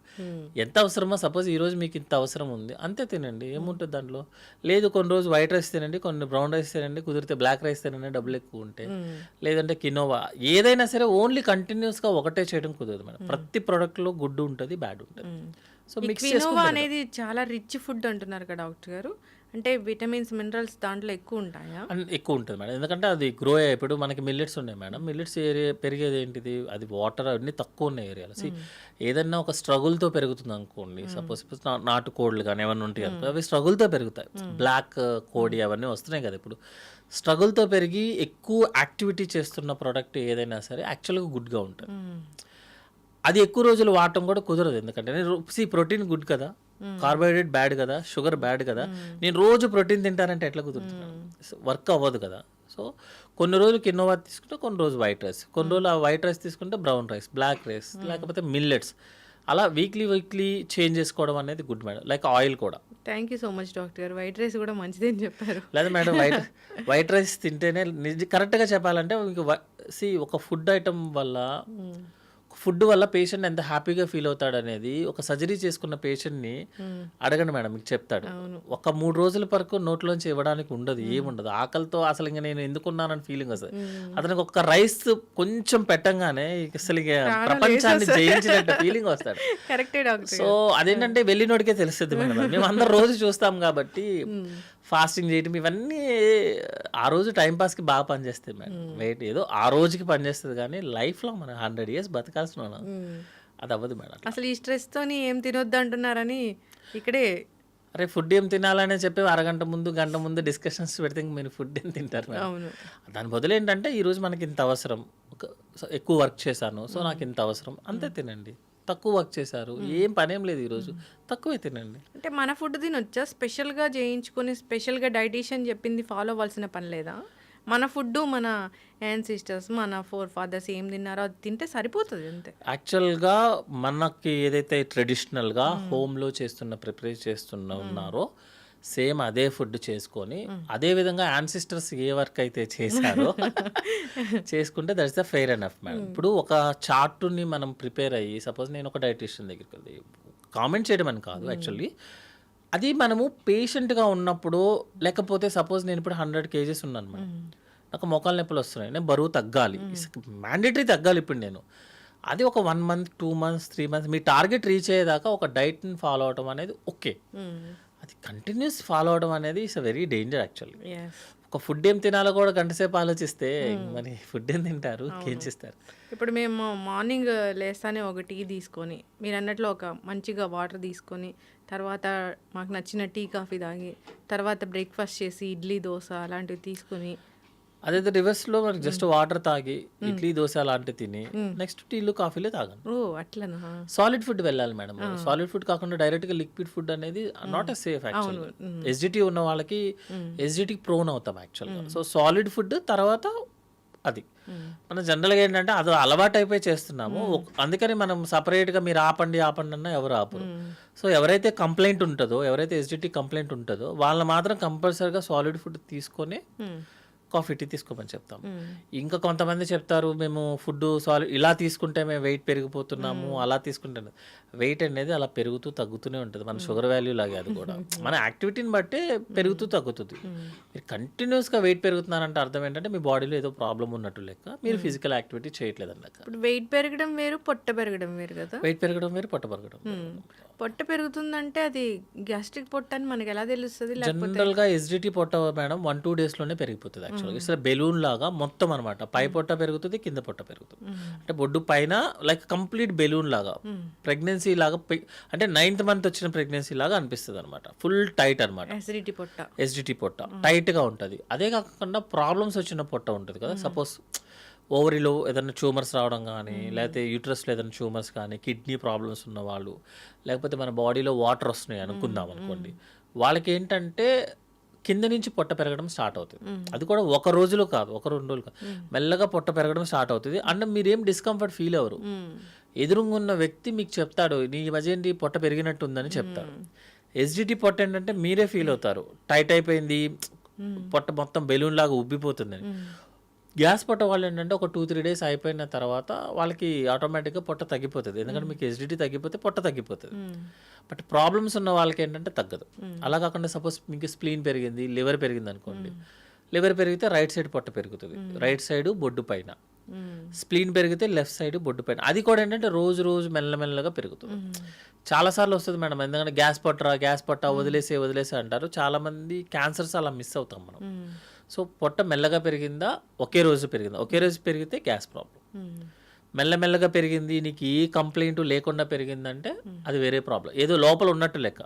ఎంత అవసరమో, సపోజ్ ఈరోజు మీకు ఇంత అవసరం ఉంది అంతే తినండి, ఏముంటుంది దాంట్లో. లేదు కొన్ని రోజు వైట్ రైస్ తినండి, కొన్ని బ్రౌన్ రైస్ తినండి, కుదిరితే బ్లాక్ రైస్ తినండి డబ్బులు ఎక్కువ ఉంటే, లేదంటే కినోవా, ఏదైనా సరే ఓన్లీ కంటిన్యూస్గా ఒకటే చేయడం కుదరదు మేడం. ప్రతి ప్రోడక్ట్లో గుడ్ ఉంటుంది, బ్యాడ్ ఉంటుంది. సో ఈ మిక్స్ క్వినోవా చేసుకుంటే అనేది చాలా రిచ్ ఫుడ్ అంటున్నారు కదా డాక్టర్ గారు. అంటే విటమిన్స్, మినరల్స్ దాంట్లో ఎక్కువ ఉంటాయా? ఎక్కువ ఉంటుంది మేడం. ఎందుకంటే అది గ్రో అయ్యే ఇప్పుడు మనకి మిల్లెట్స్ ఉన్నాయి మేడం. మిల్లెట్స్ ఏరియా పెరిగేది ఏంటిది, అది వాటర్ అన్నీ తక్కువ ఉన్న ఏరియాలో. ఏదన్నా ఒక స్ట్రగుల్తో పెరుగుతుంది అనుకోండి, సపోజ్ నాటుకోళ్ళు కానీ ఏమన్నా ఉంటాయి అనుకో, అవి స్ట్రగుల్తో పెరుగుతాయి. బ్లాక్ కోడి అవన్నీ వస్తున్నాయి కదా ఇప్పుడు. స్ట్రగుల్తో పెరిగి ఎక్కువ యాక్టివిటీ చేస్తున్న ప్రోడక్ట్ ఏదైనా సరే యాక్చువల్గా గుడ్గా ఉంటుంది. అది ఎక్కువ రోజులు వాడటం కూడా కుదరదు. ఎందుకంటే ప్రోటీన్ గుడ్ కదా, కార్బోహైడ్రేట్ బ్యాడ్ కదా, షుగర్ బ్యాడ్ కదా. నేను రోజు ప్రోటీన్ తింటానంటే ఎట్లా కుదురుతుంది? వర్క్ అవ్వదు కదా. సో కొన్ని రోజులు కినోవా తీసుకుంటే, కొన్ని రోజు వైట్ రైస్, కొన్ని రోజులు ఆ వైట్ రైస్ తీసుకుంటే బ్రౌన్ రైస్, బ్లాక్ రైస్, లేకపోతే మిల్లెట్స్, అలా వీక్లీ చేంజ్ చేసుకోవడం అనేది గుడ్ మేడం. లైక్ ఆయిల్ కూడా. Thank you so much doctor గారు. వైట్ రైస్ కూడా మంచిదని చెప్పారు. లేదా మేడం వైట్ రైస్ తింటేనే కరెక్ట్గా చెప్పాలంటే మీకు ఒక ఫుడ్ ఐటమ్ వల్ల ఫుడ్ వల్ల పేషెంట్ ఎంత హ్యాపీగా ఫీల్ అవుతాడు అనేది ఒక సర్జరీ చేసుకున్న పేషెంట్ని అడగండి మేడం, మీకు చెప్తాడు. ఒక 3 రోజుల వరకు నోట్లోంచి ఇవ్వడానికి ఉండదు, ఏముండదు. ఆకలితో అసలు ఇంకా నేను ఎందుకున్నానని ఫీలింగ్ వస్తుంది అతనికి. ఒక రైస్ కొంచెం పెట్టంగానే అసలు ఇక ప్రపంచాన్ని జయించినట్టు ఫీలింగ్ వస్తాడు. కరెక్టే డాక్టర్. సో అదేంటంటే వెళ్ళినోడికే తెలుస్తుంది మేడం. మేము అందరు రోజు చూస్తాం కాబట్టి ఫాస్టింగ్ చేయటం ఇవన్నీ ఆ రోజు టైంపాస్కి బాగా పనిచేస్తాయి మేడం. వెయిట్ ఏదో ఆ రోజుకి పనిచేస్తుంది కానీ లైఫ్లో మనం 100 years బతకాల్సిన అది అవ్వదు మేడం. అసలు ఈ స్ట్రెస్తోని ఏం తినొద్దు అంటున్నారని ఇక్కడే అరే ఫుడ్ ఏం తినాలనే చెప్పి అరగంట ముందు గంట ముందు డిస్కషన్స్ పెడితే మీరు ఫుడ్ ఏం తింటారు మేడం. అవును. దాని బదులు ఏంటంటే ఈరోజు మనకి ఇంత అవసరం, ఎక్కువ వర్క్ చేశాను సో నాకు ఇంత అవసరం, అంతే తినండి. తక్కువ వర్క్ చేశారు, ఏం పనేం లేదు ఈరోజు, తక్కువే తినండి. అంటే మన ఫుడ్ తినొచ్చా? స్పెషల్గా చేయించుకొని స్పెషల్గా డైటీషియన్ చెప్పింది ఫాలో అవ్వాల్సిన పని లేదా? మన ఫుడ్, మన యాన్సిస్టర్స్, మన ఫాదర్స్ ఏం తిన్నారో అది తింటే సరిపోతుంది అంతే. యాక్చువల్గా మనకి ఏదైతే ట్రెడిషనల్గా హోమ్లో ప్రిపేర్ ఉన్నారో సేమ్ అదే ఫుడ్ చేసుకొని అదే విధంగా యాన్సిస్టర్స్ ఏ వర్క్ అయితే చేశారో చేసుకుంటే that's the fair enough madam. ఇప్పుడు ఒక చార్ట్ని మనం ప్రిపేర్ అయ్యి సపోజ్ నేను ఒక డైటీషియన్ దగ్గరికి వెళ్ళి కామెంట్ చేయడం అని కాదు, యాక్చువల్లీ అది మనము పేషెంట్గా ఉన్నప్పుడు, లేకపోతే సపోజ్ నేను ఇప్పుడు 100 kgs ఉన్నాను మేడం, నాకు మోకాలు నొప్పులు వస్తున్నాయి, నేను బరువు తగ్గాలి, మ్యాండేటరీ తగ్గాలి ఇప్పుడు నేను. అది ఒక 1 month 2 months 3 months మీ టార్గెట్ రీచ్ అయ్యేదాకా ఒక డైట్ని ఫాలో అవడం అనేది ఓకే. అది కంటిన్యూస్ ఫాలో అవడం అనేది it's a very danger actually. ఒక ఫుడ్ ఏం తినాలో కూడా గంటసేపు ఆలోచిస్తే మరి ఫుడ్ ఏం తింటారు, ఏం చేస్తారు? ఇప్పుడు మేము మార్నింగ్ లేస్తానే ఒక టీ తీసుకొని, మీరు అన్నట్లు ఒక మంచిగా వాటర్ తీసుకొని, తర్వాత మాకు నచ్చిన టీ కాఫీ తాగి, తర్వాత బ్రేక్ఫాస్ట్ చేసి ఇడ్లీ దోశ అలాంటివి తీసుకొని, అదైతే రివర్స్లో మనకి జస్ట్ వాటర్ తాగి ఇడ్లీ దోశ అలాంటివి తిని నెక్స్ట్ టీలు కాఫీలే తాగండి. ఓ అట్లనా? సాలిడ్ ఫుడ్ వెళ్ళాలి మేడం. సాలిడ్ ఫుడ్ కాకుండా డైరెక్ట్గా లిక్విడ్ ఫుడ్ అనేది నాట్ ఎ సేఫ్ యాక్చువల్గా. ఎస్జిటి ఉన్న వాళ్ళకి ఎస్జిటికి ప్రోన్ అవుతాం యాక్చువల్గా. సో సాలిడ్ ఫుడ్ తర్వాత అది మనం జనరల్గా ఏంటంటే అది అలవాటు అయిపోయి చేస్తున్నాము. అందుకని మనం సపరేట్గా మీరు ఆపండి అన్న ఎవరు ఆపరు. సో ఎవరైతే కంప్లైంట్ ఉంటుందో, ఎవరైతే ఎస్జిటి కంప్లైంట్ ఉంటుందో వాళ్ళని మాత్రం కంపల్సరీగా సాలిడ్ ఫుడ్ తీసుకొని కాఫీ టీ తీసుకోమని చెప్తాం. ఇంకా కొంతమంది చెప్తారు మేము ఫుడ్ ఇలా తీసుకుంటే మేము వెయిట్ పెరిగిపోతున్నాము, అలా తీసుకుంటే వెయిట్ అనేది అలా పెరుగుతూ తగ్గుతూనే ఉంటుంది. మన షుగర్ వాల్యూ లాగే అది కూడా మన యాక్టివిటీని బట్టే పెరుగుతూ తగ్గుతుంది. మీరు కంటిన్యూస్గా వెయిట్ పెరుగుతున్నారంటే అర్థం ఏంటంటే మీ బాడీలో ఏదో ప్రాబ్లం ఉన్నట్టు లెక్క, మీరు ఫిజికల్ యాక్టివిటీ చేయట్లేదు అన్నమాట. ఇప్పుడు వెయిట్ పెరగడం వేరు, పొట్ట పెరగడం వేరు కదా. వెయిట్ పెరగడం వేరు, పొట్ట పెరగడం. పొట్ట పెరుగుతుందంటే అది గ్యాస్ట్రిక్ పొట్ట అని మనకి ఎలా తెలుస్తుంది? జనరల్గా ఎస్జిటి పొట్ట మేడం 1-2 daysలోనే పెరిగిపోతుంది యాక్చువల్గా. ఇట్స్ బెలూన్ లాగా మొత్తం అనమాట. పై పొట్ట పెరుగుతుంది, కింద పొట్ట పెరుగుతుంది. అంటే బొడ్డు పైన లైక్ కంప్లీట్ బెలూన్ లాగా, ప్రెగ్నెన్సీ లాగా, అంటే 9th month వచ్చిన ప్రెగ్నెన్సీ లాగా అనిపిస్తుంది అనమాట. ఫుల్ టైట్ అనమాట. ఎస్జిటి పొట్ట టైట్ గా ఉంటుంది. అదే కాకుండా ప్రాబ్లమ్స్ వచ్చిన పొట్ట ఉంటుంది కదా, సపోజ్ ఓవరీలో ఏదైనా ట్యూమర్స్ రావడం కానీ, లేకపోతే యూట్రస్లో ఏదైనా ట్యూమర్స్ కానీ, కిడ్నీ ప్రాబ్లమ్స్ ఉన్న వాళ్ళు, లేకపోతే మన బాడీలో వాటర్ వస్తున్నాయి అనుకుందాం అనుకోండి, వాళ్ళకి ఏంటంటే కింద నుంచి పొట్ట పెరగడం స్టార్ట్ అవుతుంది. అది కూడా ఒక రోజులో కాదు, ఒక 2 రోజులు కాదు, మెల్లగా పొట్ట పెరగడం స్టార్ట్ అవుతుంది. అంటే మీరేం డిస్కంఫర్ట్ ఫీల్ అవ్వరు. ఎదురుగా ఉన్న వ్యక్తి మీకు చెప్తాడు నీ మధ్య పొట్ట పెరిగినట్టు ఉందని చెప్తాడు. ఎస్జిటి పొట్ట ఏంటంటే మీరే ఫీల్ అవుతారు టైట్ అయిపోయింది, పొట్ట మొత్తం బెలూన్ లాగా ఉబ్బిపోతుందని. గ్యాస్ పొట్ట వాళ్ళు ఏంటంటే ఒక 2-3 days అయిపోయిన తర్వాత వాళ్ళకి ఆటోమేటిక్గా పొట్ట తగ్గిపోతుంది. ఎందుకంటే మీకు ఎస్జిటి తగ్గిపోతే పొట్ట తగ్గిపోతుంది. బట్ ప్రాబ్లమ్స్ ఉన్న వాళ్ళకి ఏంటంటే తగ్గదు. అలా కాకుండా సపోజ్ మీకు స్ప్లీన్ పెరిగింది, లివర్ పెరిగింది అనుకోండి, లివర్ పెరిగితే రైట్ సైడ్ పొట్ట పెరుగుతుంది, రైట్ సైడ్ బొడ్డు పైన. స్ప్లీన్ పెరిగితే లెఫ్ట్ సైడ్ బొడ్డు పైన, అది కూడా ఏంటంటే రోజు రోజు మెల్లమెల్లగా పెరుగుతుంది. చాలాసార్లు వస్తుంది మేడం, ఎందుకంటే గ్యాస్ పట్ట వదిలేసే అంటారు. చాలామంది క్యాన్సర్స్ అలా మిస్ అవుతాం మనం. సో పొట్ట మెల్లగా పెరిగిందా, ఒకే రోజు పెరిగితే గ్యాస్ ప్రాబ్లం. మెల్లమెల్లగా పెరిగింది, నీకు ఏ కంప్లైంట్ లేకుండా పెరిగిందంటే అది వేరే ప్రాబ్లం, ఏదో లోపల ఉన్నట్టు లెక్క.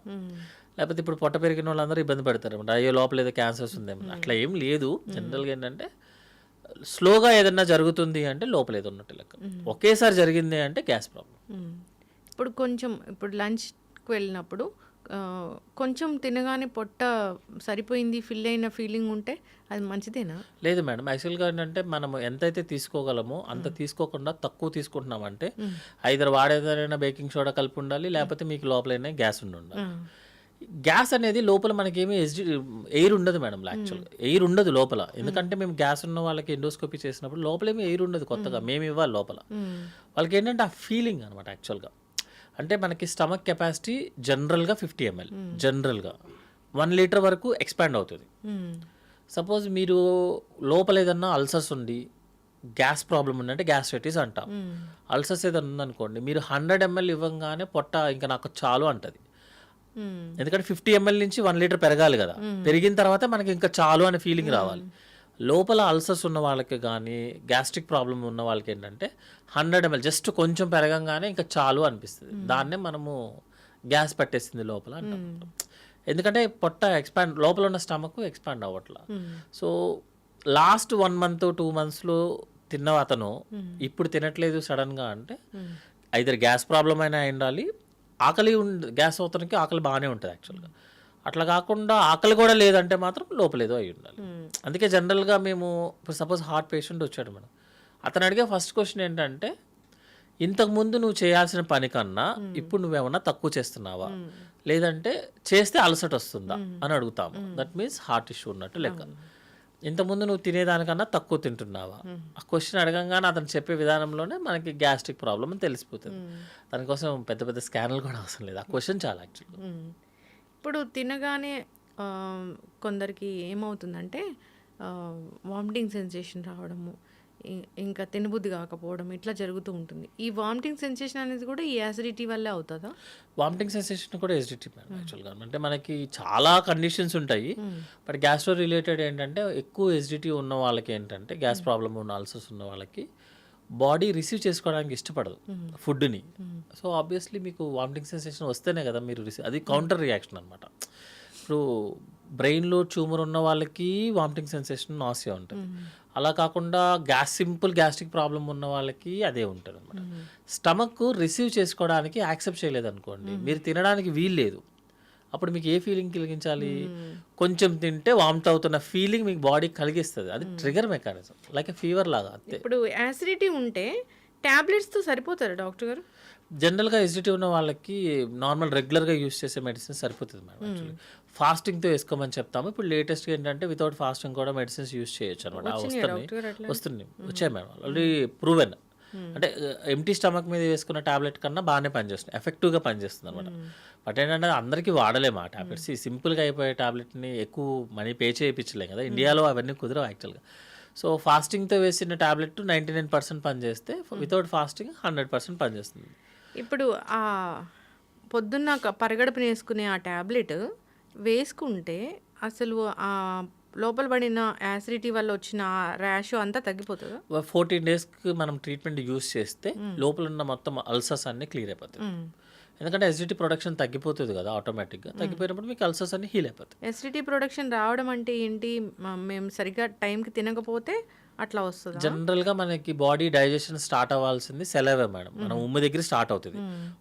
లేకపోతే ఇప్పుడు పొట్ట పెరిగిన వాళ్ళందరూ ఇబ్బంది పడతారు, అయ్యో లోపల ఏదో క్యాన్సర్స్ ఉందేమో. అట్లా ఏం లేదు. జనరల్గా ఏంటంటే స్లోగా ఏదన్నా జరుగుతుంది అంటే లోపల ఏదో ఉన్నట్టు లెక్క. ఒకేసారి జరిగింది అంటే గ్యాస్ ప్రాబ్లం. ఇప్పుడు లంచ్కి వెళ్ళినప్పుడు కొంచెం తినగానే పొట్ట సరిపోయింది, ఫిల్ అయిన ఫీలింగ్ ఉంటే అది మంచిదేనా? లేదు మేడం, యాక్చువల్గా ఏంటంటే మనం ఎంతైతే తీసుకోగలమో అంత తీసుకోకుండా తక్కువ తీసుకుంటున్నామంటే ఐదర్ వాడేదైనా బేకింగ్ సోడా కలిపి ఉండాలి, లేకపోతే మీకు లోపలైనా గ్యాస్ ఉండాలి. గ్యాస్ అనేది లోపల మనకేమీ ఎయిర్ ఉండదు మేడం. యాక్చువల్గా ఎయిర్ ఉండదు లోపల, ఎందుకంటే మేము గ్యాస్ ఉన్న వాళ్ళకి ఎండోస్కోపీ చేసినప్పుడు లోపలేమీ ఎయిర్ ఉండదు. కొత్తగా మేము ఇవ్వాలి లోపల వాళ్ళకి ఏంటంటే ఆ ఫీలింగ్ అనమాట. యాక్చువల్గా అంటే మనకి స్టమక్ కెపాసిటీ జనరల్గా 50 ml, జనరల్గా 1 లీటర్ వరకు ఎక్స్పాండ్ అవుతుంది. సపోజ్ మీరు లోపల ఏదన్నా అల్సర్స్ ఉండి గ్యాస్ ప్రాబ్లం ఉందంటే గ్యాస్ట్రైటిస్ అంటాం. అల్సర్స్ ఏదన్నా ఉందనుకోండి, మీరు 100 ml ఇవ్వగానే పొట్ట ఇంకా నాకు చాలు అంటది. ఎందుకంటే 50 ml నుంచి 1 లీటర్ పెరగాలి కదా, పెరిగిన తర్వాత మనకి ఇంకా చాలు అనే ఫీలింగ్ రావాలి. లోపల అల్సర్స్ ఉన్న వాళ్ళకి కానీ గ్యాస్ట్రిక్ ప్రాబ్లం ఉన్న వాళ్ళకి ఏంటంటే 100 ml జస్ట్ కొంచెం పెరగంగానే ఇంకా చాలు అనిపిస్తుంది. దాన్నే మనము గ్యాస్ పట్టేసింది లోపల అంటాం. ఎందుకంటే పొట్ట లోపల ఉన్న స్టమక్ ఎక్స్పాండ్ అవ్వట్లా. సో లాస్ట్ 1 month 2 monthsలో తిన్న అతను ఇప్పుడు తినట్లేదు సడన్గా అంటే ఐదర్ గ్యాస్ ప్రాబ్లం అయినా ఉండాలి, గ్యాస్ అవుతానికి ఆకలి బాగానే ఉంటుంది యాక్చువల్గా. అట్లా కాకుండా ఆకలి కూడా లేదంటే మాత్రం లోపలేదో అయి ఉండాలి. అందుకే జనరల్గా మేము ఇప్పుడు సపోజ్ హార్ట్ పేషెంట్ వచ్చాడు మేడం, అతను అడిగే ఫస్ట్ క్వశ్చన్ ఏంటంటే ఇంతకుముందు నువ్వు చేయాల్సిన పని కన్నా ఇప్పుడు నువ్వేమన్నా తక్కువ చేస్తున్నావా, లేదంటే చేస్తే అలసట వస్తుందా అని అడుగుతాము. దట్ మీన్స్ హార్ట్ ఇష్యూ ఉన్నట్టు లెక్క. ఇంతకుముందు నువ్వు తినేదానికన్నా తక్కువ తింటున్నావా, ఆ క్వశ్చన్ అడగంగానే అతను చెప్పే విధానంలోనే మనకి గ్యాస్ట్రిక్ ప్రాబ్లం అని తెలిసిపోతుంది. దానికోసం పెద్ద పెద్ద స్కానర్లు కూడా అవసరం లేదు, ఆ క్వశ్చన్ చాలా యాక్చువల్గా. ఇప్పుడు తినగానే కొందరికి ఏమవుతుందంటే వామిటింగ్ సెన్సేషన్ రావడము, ఇంకా తినబుద్ధి కాకపోవడం ఇట్లా జరుగుతూ ఉంటుంది. ఈ వామిటింగ్ సెన్సేషన్ అనేది కూడా ఈ యాసిడిటీ వల్లే అవుతుందా? వామిటింగ్ సెన్సేషన్ కూడా ఎసిడిటీ మేడం యాక్చువల్గా. అంటే మనకి చాలా కండిషన్స్ ఉంటాయి, బట్ గ్యాస్ట్రో రిలేటెడ్ ఏంటంటే ఎక్కువ ఎసిడిటీ ఉన్న వాళ్ళకి ఏంటంటే గ్యాస్ ప్రాబ్లమ్ ఉన్న అల్సర్స్ ఉన్న వాళ్ళకి బాడీ రిసీవ్ చేసుకోవడానికి ఇష్టపడదు ఫుడ్ని. సో ఆబ్వియస్లీ మీకు వామిటింగ్ సెన్సేషన్ వస్తేనే కదా మీరు అది కౌంటర్ రియాక్షన్ అనమాట. ఇప్పుడు బ్రెయిన్లో ట్యూమర్ ఉన్న వాళ్ళకి వామిటింగ్ సెన్సేషన్ నాసియా ఉంటుంది. అలా కాకుండా సింపుల్ గ్యాస్ట్రిక్ ప్రాబ్లం ఉన్న వాళ్ళకి అదే ఉంటుంది అనమాట. స్టమక్ రిసీవ్ చేసుకోవడానికి యాక్సెప్ట్ చేయలేదు అనుకోండి, మీరు తినడానికి వీలు లేదు. అప్పుడు మీకు ఏ ఫీలింగ్ కలిగించాలి? కొంచెం తింటే వామిట్ అవుతున్న ఫీలింగ్ మీకు బాడీ కలిగిస్తుంది. అది ట్రిగర్ మెకానిజం, లైక్ ఫీవర్ లాగా అంతే. ఇప్పుడు యాసిడిటీ ఉంటే టాబ్లెట్స్తో సరిపోతారా డాక్టర్ గారు? జనరల్గా ఎసిడిటీ ఉన్న వాళ్ళకి నార్మల్ రెగ్యులర్గా యూస్ చేసే మెడిసిన్ సరిపోతుంది మేడం. యాక్చువల్లీ ఫాస్టింగ్తో వేసుకోమని చెప్తాము. ఇప్పుడు లేటెస్ట్గా ఏంటంటే వితౌట్ ఫాస్టింగ్ కూడా మెడిసిన్స్ యూస్ చేయొచ్చు అనమాట. వస్తున్నాయి వచ్చాయి మేడం, ఆల్రెడీ ప్రూవెన్. అంటే ఎంటీ స్టమక్ మీద వేసుకున్న టాబ్లెట్ కన్నా బాగానే పనిచేస్తుంది, ఎఫెక్టివ్గా పనిచేస్తుంది అనమాట. బట్ ఏంటంటే అందరికీ వాడలేము ఆ టాబ్లెట్స్. ఈ సింపుల్గా అయిపోయే టాబ్లెట్ని ఎక్కువ మనీ పే చేయించలేం కదా, ఇండియాలో అవన్నీ కుదరవు యాక్చువల్గా. సో ఫాస్టింగ్తో వేసిన టాబ్లెట్ 99% పనిచేస్తే వితౌట్ ఫాస్టింగ్ 100% పనిచేస్తుంది. ఇప్పుడు ఆ పొద్దున్న పరిగడుపున వేసుకునే ఆ టాబ్లెట్ వేసుకుంటే అసలు ఆ లోపల పడిన యాసిడిటీ వల్ల వచ్చిన ర్యాష్ అంతా తగ్గిపోతుందా? 14 daysకి మనం ట్రీట్మెంట్ యూస్ చేస్తే లోపల ఉన్న మొత్తం అల్సర్స్ అన్ని క్లియర్ అయిపోతాయి. ఎందుకంటే ఎసిడిటీ ప్రొడక్షన్ తగ్గిపోతుంది కదా ఆటోమేటిక్గా, తగ్గిపోయినప్పుడు మీకు అల్సర్స్ అన్ని హీల్ అయిపోతాయి. ఎసిడిటీ ప్రొడక్షన్ రావడం అంటే ఏంటి? మేము సరిగ్గా టైంకి తినకపోతే అట్లా వస్తుంది. జనరల్గా మనకి బాడీ డైజెషన్ స్టార్ట్ అవ్వాల్సింది సెలవే మేడం, మనం ఉమ్ము దగ్గర స్టార్ట్ అవుతుంది,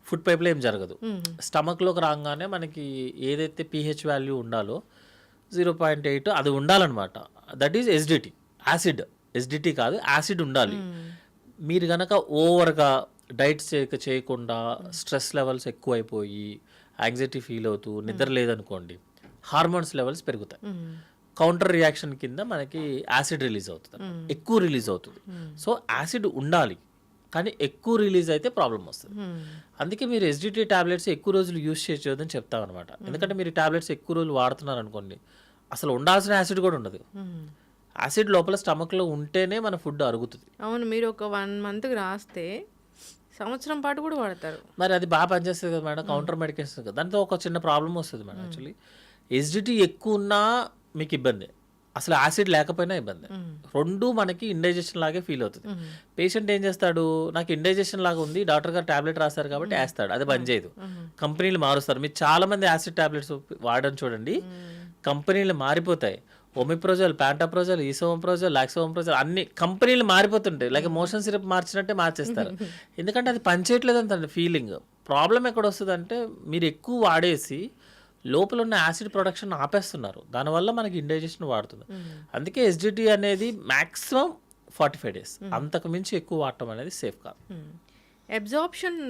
ఫుడ్ పైప్లో ఏం జరగదు. స్టమక్లోకి రాగానే మనకి ఏదైతే pH వాల్యూ ఉండాలో 0.8 అది ఉండాలన్నమాట. దట్ ఈజ్ ఎసిడిటీ, ఎసిడిటీ కాదు యాసిడ్ ఉండాలి. మీరు కనుక ఓవర్గా డైట్ చేయకుండా స్ట్రెస్ లెవెల్స్ ఎక్కువైపోయి యాంగ్జైటీ ఫీల్ అవుతూ నిద్ర లేదనుకోండి, హార్మోన్స్ లెవెల్స్ పెరుగుతాయి. కౌంటర్ రియాక్షన్ కింద మనకి యాసిడ్ రిలీజ్ అవుతుంది, ఎక్కువ రిలీజ్ అవుతుంది. సో యాసిడ్ ఉండాలి, కానీ ఎక్కువ రిలీజ్ అయితే ప్రాబ్లం వస్తుంది. అందుకే మీరు ఎసిడిటీ టాబ్లెట్స్ ఎక్కువ రోజులు యూజ్ చేయొద్దని చెప్తాం అనమాట. ఎందుకంటే మీరు టాబ్లెట్స్ ఎక్కువ రోజులు వాడుతున్నారు అనుకోండి, అసలు ఉండాల్సిన యాసిడ్ కూడా ఉండదు. యాసిడ్ లోపల స్టమక్లో ఉంటేనే మన ఫుడ్ అరుగుతుంది. అవును. మీరు ఒక 1 మంత్‌కి రాస్తే సంవత్సరం పాటు కూడా వాడతారు. మరి అది బాగా పనిచేస్తుంది కదా మేడం, కౌంటర్ మెడికేషన్ కదా. దాంతో ఒక చిన్న ప్రాబ్లం వస్తుంది మేడం. యాక్చువల్లీ ఎసిడిటీ ఎక్కువ ఉన్నా మీకు ఇబ్బంది, అసలు యాసిడ్ లేకపోయినా ఇబ్బంది. రెండు మనకి ఇండైజెషన్ లాగే ఫీల్ అవుతుంది. పేషెంట్ ఏం చేస్తాడు, నాకు ఇండైజెషన్ లాగా ఉంది, డాక్టర్ గారు టాబ్లెట్ రాస్తారు కాబట్టి వేస్తాడు, అది పని చేయదు. కంపెనీలు మారుస్తారు. మీరు చాలా మంది యాసిడ్ టాబ్లెట్స్ వాడడం చూడండి, కంపెనీలు మారిపోతాయి. ఒమిప్రోజోల్, ప్యాంటాప్రోజోల్, ఈసోమప్రోజోల్, లాక్సోమప్రోజోల్ అన్ని కంపెనీలు మారిపోతుంటాయి. లైక్ మోషన్ సిరప్ మార్చినట్టే మార్చేస్తారు. ఎందుకంటే అది పనిచేయట్లేదు అంత ఫీలింగ్. ప్రాబ్లం ఎక్కడ వస్తుందంటే మీరు ఎక్కువ వాడేసి లోపల ఉన్న యాసిడ్ ప్రొడక్షన్ ఆపేస్తున్నారు, దానివల్ల మనకి ఇండైజెషన్ వాడుతుంది. అందుకే ఎస్జిటి అనేది మ్యాక్సిమం 45 days, అంతకు మించి ఎక్కువ వాడటం అనేది సేఫ్ కాదు. అబ్జార్ప్షన్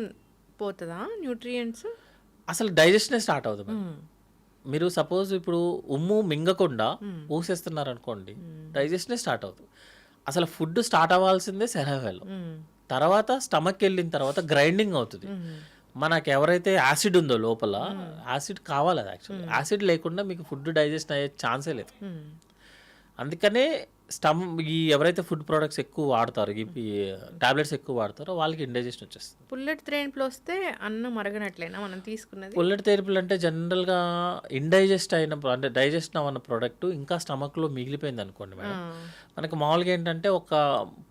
పోతుందా న్యూట్రియంట్స్? అసలు డైజెషనే స్టార్ట్ అవుతుంది. మీరు సపోజ్ ఇప్పుడు ఉమ్ము మింగకుండా ఊసేస్తున్నారు అనుకోండి, డైజెషనే స్టార్ట్ అవుతుంది. అసలు ఫుడ్ స్టార్ట్ అవ్వాల్సిందే సెరవెల్లో, తర్వాత స్టమక్ వెళ్ళిన తర్వాత గ్రైండింగ్ అవుతుంది. మనకు ఎవరైతే యాసిడ్ ఉందో లోపల, యాసిడ్ కావాలి అది యాక్చువల్లీ. యాసిడ్ లేకుండా మీకు ఫుడ్ డైజెస్ట్ అయ్యే ఛాన్సే లేదు. అందుకనే ఈ ఎవరైతే ఫుడ్ ప్రోడక్ట్స్ ఎక్కువ వాడతారో, ఈ టాబ్లెట్స్ ఎక్కువ వాడతారో వాళ్ళకి ఇండైజెషన్ వచ్చేస్తుంది. పుల్లెట్ థెరపీలు వస్తే అన్నం అరగనట్లేనా మనం తీసుకున్నది? పుల్లెట్ థెరపీలు అంటే జనరల్గా ఇండైజెస్ట్ అయిన, అంటే డైజెస్ట్ అవ్వన్న ప్రోడక్ట్ ఇంకా స్టమక్లో మిగిలిపోయింది అనుకోండి మేడం, మనకి మామూలుగా ఏంటంటే ఒక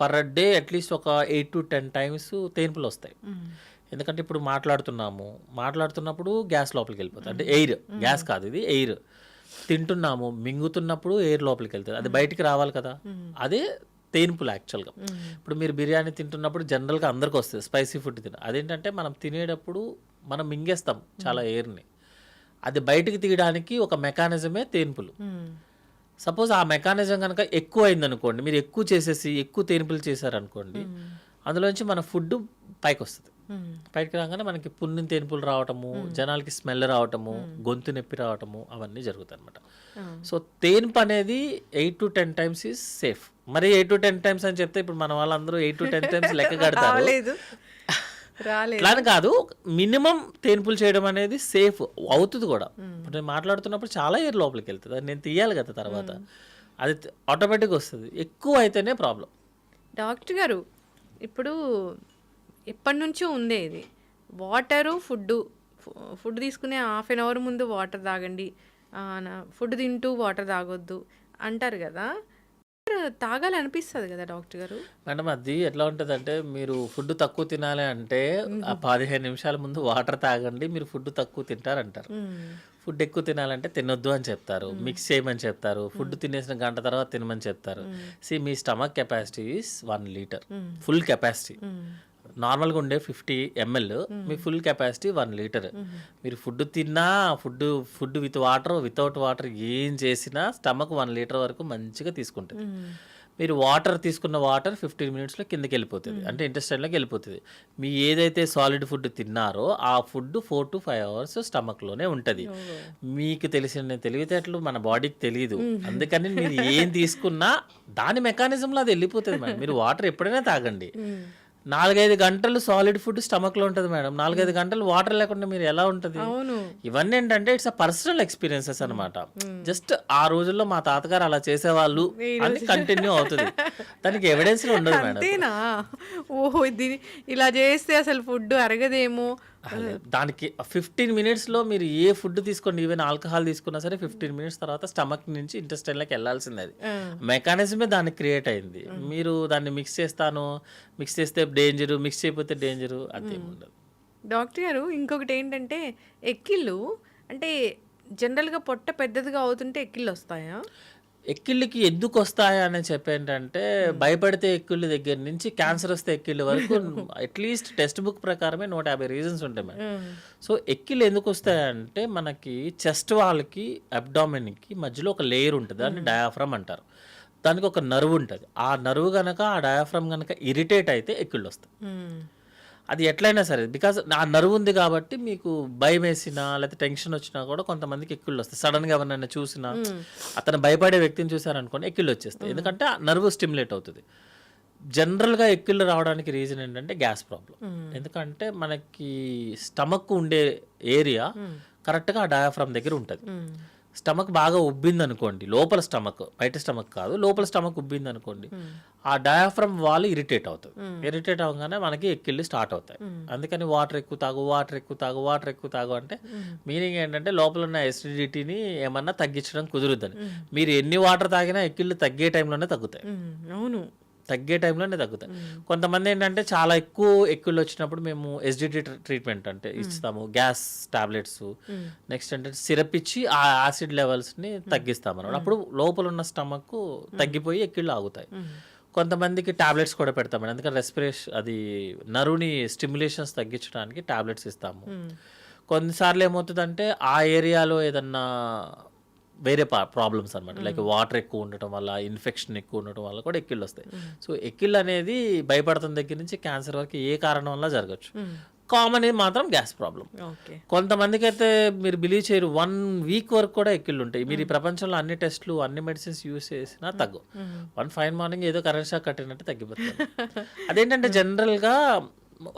పర్ డే అట్లీస్ట్ ఒక 8 to 10 times తేన్పులు వస్తాయి. ఎందుకంటే ఇప్పుడు మాట్లాడుతున్నప్పుడు గ్యాస్ లోపలికి వెళ్ళిపోతుంది, అంటే ఎయిర్, గ్యాస్ కాదు ఇది ఎయిర్. తింటున్నాము, మింగుతున్నప్పుడు ఎయిర్ లోపలికి వెళ్తుంది, అది బయటికి రావాలి కదా, అదే తేన్పులు యాక్చువల్గా. ఇప్పుడు మీరు బిర్యానీ తింటున్నప్పుడు జనరల్గా అందరికి వస్తుంది స్పైసీ ఫుడ్ అదేంటంటే మనం తినేటప్పుడు మనం మింగేస్తాం చాలా ఎయిర్ని, అది బయటికి తీయడానికి ఒక మెకానిజమే తేన్పులు. సపోజ్ ఆ మెకానిజం కనుక ఎక్కువ అయిందనుకోండి, మీరు ఎక్కువ చేసేసి ఎక్కువ తేన్పులు చేశారనుకోండి, అందులోంచి మన ఫుడ్ పైకి వస్తుంది. పైకి రాగానే మనకి పుణ్యం తేన్పులు రావటము, జనాలకి స్మెల్ రావటము, గొంతు నొప్పి రావటము, అవన్నీ జరుగుతాయి అనమాట. సో తేన్పు అనేది 8 to 10 times ఈజ్ సేఫ్. మరి 8 to 10 times అని చెప్తే ఇప్పుడు మన వాళ్ళందరూ 8 to 10 times లెక్క కడతారు, అట్లా కాదు. మినిమం తేన్పులు చేయడం అనేది సేఫ్ అవుతుంది కూడా. ఇప్పుడు నేను మాట్లాడుతున్నప్పుడు చాలా ఎయిర్ లోపలికి వెళ్తుంది, అది నేను తీయాలి కదా తర్వాత, అది ఆటోమేటిక్గా వస్తుంది. ఎక్కువ అయితేనే ప్రాబ్లం. డాక్టర్ గారు, ఇప్పుడు ఎప్పటి నుంచో ఉందే ఇది, వాటరు ఫుడ్ తీసుకునే 1/2 hour ముందు వాటర్ తాగండి, ఫుడ్ తింటూ వాటర్ తాగొద్దు అంటారు కదా, తాగాలనిపిస్తుంది కదా డాక్టర్ గారు? మేడం అది ఎట్లా ఉంటుంది అంటే, మీరు ఫుడ్ తక్కువ తినాలి అంటే ఆ 15 నిమిషాల ముందు వాటర్ తాగండి, మీరు ఫుడ్ తక్కువ తింటారంటారు. ఫుడ్ ఎక్కువ తినాలంటే తినొద్దు అని చెప్తారు, మిక్స్ చేయమని చెప్తారు, ఫుడ్ తినేసిన గంట తర్వాత తినమని చెప్తారు. మీ stomach capacity is 1 liter, full capacity. నార్మల్గా ఉండే 50 ml, మీ ఫుల్ కెపాసిటీ 1 liter. మీరు ఫుడ్ తిన్నా, food with water, without water ఏం చేసినా స్టమక్ 1 liter వరకు మంచిగా తీసుకుంటుంది. మీరు వాటర్ తీసుకున్న వాటర్ 15 minutesలో కిందకి వెళ్ళిపోతుంది, అంటే ఇంటెస్టైన్లోకి వెళ్ళిపోతుంది. మీ ఏదైతే సాలిడ్ ఫుడ్ తిన్నారో ఆ ఫుడ్ 4 to 5 hours స్టమక్లోనే ఉంటుంది. మీకు తెలిసిన తెలివితేటలు మన బాడీకి తెలియదు, అందుకని మీరు ఏం తీసుకున్నా దాని మెకానిజంలో అది వెళ్ళిపోతుంది మేడం. మీరు వాటర్ ఎప్పుడైనా తాగండి. 4-5 గంటలు సాలిడ్ ఫుడ్ స్టమక్లో ఉంటుంది మేడం, 4-5 గంటలు వాటర్ లేకుండా మీరు ఎలా ఉంటుంది? ఇవన్నీ ఏంటంటే ఇట్స్ అ పర్సనల్ ఎక్స్పీరియన్సెస్ అనమాట. జస్ట్ ఆ రోజుల్లో మా తాతగారు అలా చేసేవాళ్ళు అని కంటిన్యూ అవుతుంది, దానికి ఎవిడెన్స్ ఉండదు మేడం. ఓహో, ఇలా చేస్తే అసలు ఫుడ్ అరగదేమో. దానికి 15 minutesలో మీరు ఏ ఫుడ్ తీసుకోండి, ఈవెన్ ఆల్కహాల్ తీసుకున్నా సరే 15 minutes తర్వాత స్టమక్ నుంచి ఇంటెస్టైన్లోకి వెళ్ళాల్సింది. అది మెకానిజమే దానికి క్రియేట్ అయింది. మీరు దాన్ని మిక్స్ చేస్తే డేంజరు, మిక్స్ చేయకపోతే డేంజరు, అదేమి ఉండదు. డాక్టర్ గారు, ఇంకొకటి ఏంటంటే ఎక్కిళ్ళు, అంటే జనరల్గా పొట్ట పెద్దదిగా అవుతుంటే ఎక్కిళ్ళు వస్తాయా? ఎక్కిళ్ళకి ఎందుకు వస్తాయా అని చెప్పేంటంటే, భయపడితే ఎక్కిళ్ళ దగ్గర నుంచి క్యాన్సర్ వస్తే ఎక్కిళ్ళ వరకు అట్లీస్ట్ టెక్స్ట్ బుక్ ప్రకారమే 150 రీజన్స్ ఉంటాయి మేడం. సో ఎక్కిళ్ళు ఎందుకు వస్తాయంటే, మనకి చెస్ట్ వాళ్ళకి అబ్డామిన్కి మధ్యలో ఒక లేయర్ ఉంటుంది, దాన్ని డయాఫ్రమ్ అంటారు. దానికి ఒక నర్వ్ ఉంటుంది, ఆ నర్వ్ కనుక, ఆ డయాఫ్రమ్ కనుక ఇరిటేట్ అయితే ఎక్కిళ్ళు వస్తాయి. అది ఎట్లయినా సరే, బికాజ్ ఆ నర్వ్ ఉంది కాబట్టి మీకు భయం వేసినా లేకపోతే టెన్షన్ వచ్చినా కూడా కొంతమందికి ఎక్కిళ్ళు వస్తాయి. సడన్గా ఎవరినైనా చూసినా, అతను భయపడే వ్యక్తిని చూసారనుకోండి ఎక్కిళ్ళు వచ్చేస్తాయి, ఎందుకంటే ఆ నర్వ్ స్టిమ్యులేట్ అవుతుంది. జనరల్గా ఎక్కిళ్ళు రావడానికి రీజన్ ఏంటంటే గ్యాస్ ప్రాబ్లం. ఎందుకంటే మనకి స్టమక్ ఉండే ఏరియా కరెక్ట్గా ఆ డయాఫ్రమ్ దగ్గర ఉంటుంది. స్టమక్ బాగా ఉబ్బింది అనుకోండి, లోపల స్టమక్, బయట స్టమక్ కాదు, లోపల స్టమక్ ఉబ్బింది అనుకోండి, ఆ డయాఫ్రమ్ వాల్ ఇరిటేట్ అవుతుంది. ఇరిటేట్ అవ్వగానే మనకి ఎక్కిళ్ళు స్టార్ట్ అవుతాయి. అందుకని వాటర్ ఎక్కువ తాగు, వాటర్ ఎక్కువ తాగు, వాటర్ ఎక్కువ తాగు అంటే మీనింగ్ ఏంటంటే లోపల ఉన్న ఎసిడిటీని ఏమన్నా తగ్గించడం కుదురుద్దని. మీరు ఎన్ని వాటర్ తాగినా ఎక్కిళ్ళు తగ్గే టైంలోనే తగ్గుతాయి. అవును. తగ్గే టైంలోనే తగ్గుతాయి. కొంతమంది ఏంటంటే చాలా ఎక్కువ ఎక్కిళ్ళు వచ్చినప్పుడు మేము ఎస్డిటి ట్రీట్మెంట్ అంటే ఇస్తాము, గ్యాస్ టాబ్లెట్స్, నెక్స్ట్ ఏంటంటే సిరప్ ఇచ్చి ఆ యాసిడ్ లెవెల్స్ని తగ్గిస్తాం అన్నమాట. అప్పుడు లోపల ఉన్న స్టమక్ తగ్గిపోయి ఎక్కిళ్ళు ఆగుతాయి. కొంతమందికి టాబ్లెట్స్ కూడా పెడతామండి, ఎందుకంటే రెస్పిరేషన్ అది నరుని స్టిమ్యులేషన్స్ తగ్గించడానికి టాబ్లెట్స్ ఇస్తాము. కొన్నిసార్లు ఏమవుతుందంటే ఆ ఏరియాలో ఏదన్నా వేరే ప్రాబ్లమ్స్ అనమాట, లైక్ వాటర్ ఎక్కువ ఉండటం వల్ల, ఇన్ఫెక్షన్ ఎక్కువ ఉండటం వల్ల కూడా ఎక్కిళ్ళు వస్తాయి. సో ఎక్కిళ్ళు అనేది భయపడుతున్న దగ్గర నుంచి క్యాన్సర్ వరకు ఏ కారణం వల్ల జరగచ్చు. కామన్ మాత్రం గ్యాస్ ప్రాబ్లం. కొంతమందికి అయితే మీరు బిలీవ్ చేయరు, 1 వీక్ వరకు కూడా ఎక్కిళ్ళు ఉంటాయి. మీరు ఈ ప్రపంచంలో అన్ని టెస్ట్లు, అన్ని మెడిసిన్స్ యూస్ చేసినా తగ్గు. వన్ ఫైన్ మార్నింగ్ ఏదో కరెంట్ షాక్ కట్టినట్టు తగ్గిపోతుంది. అదేంటంటే జనరల్గా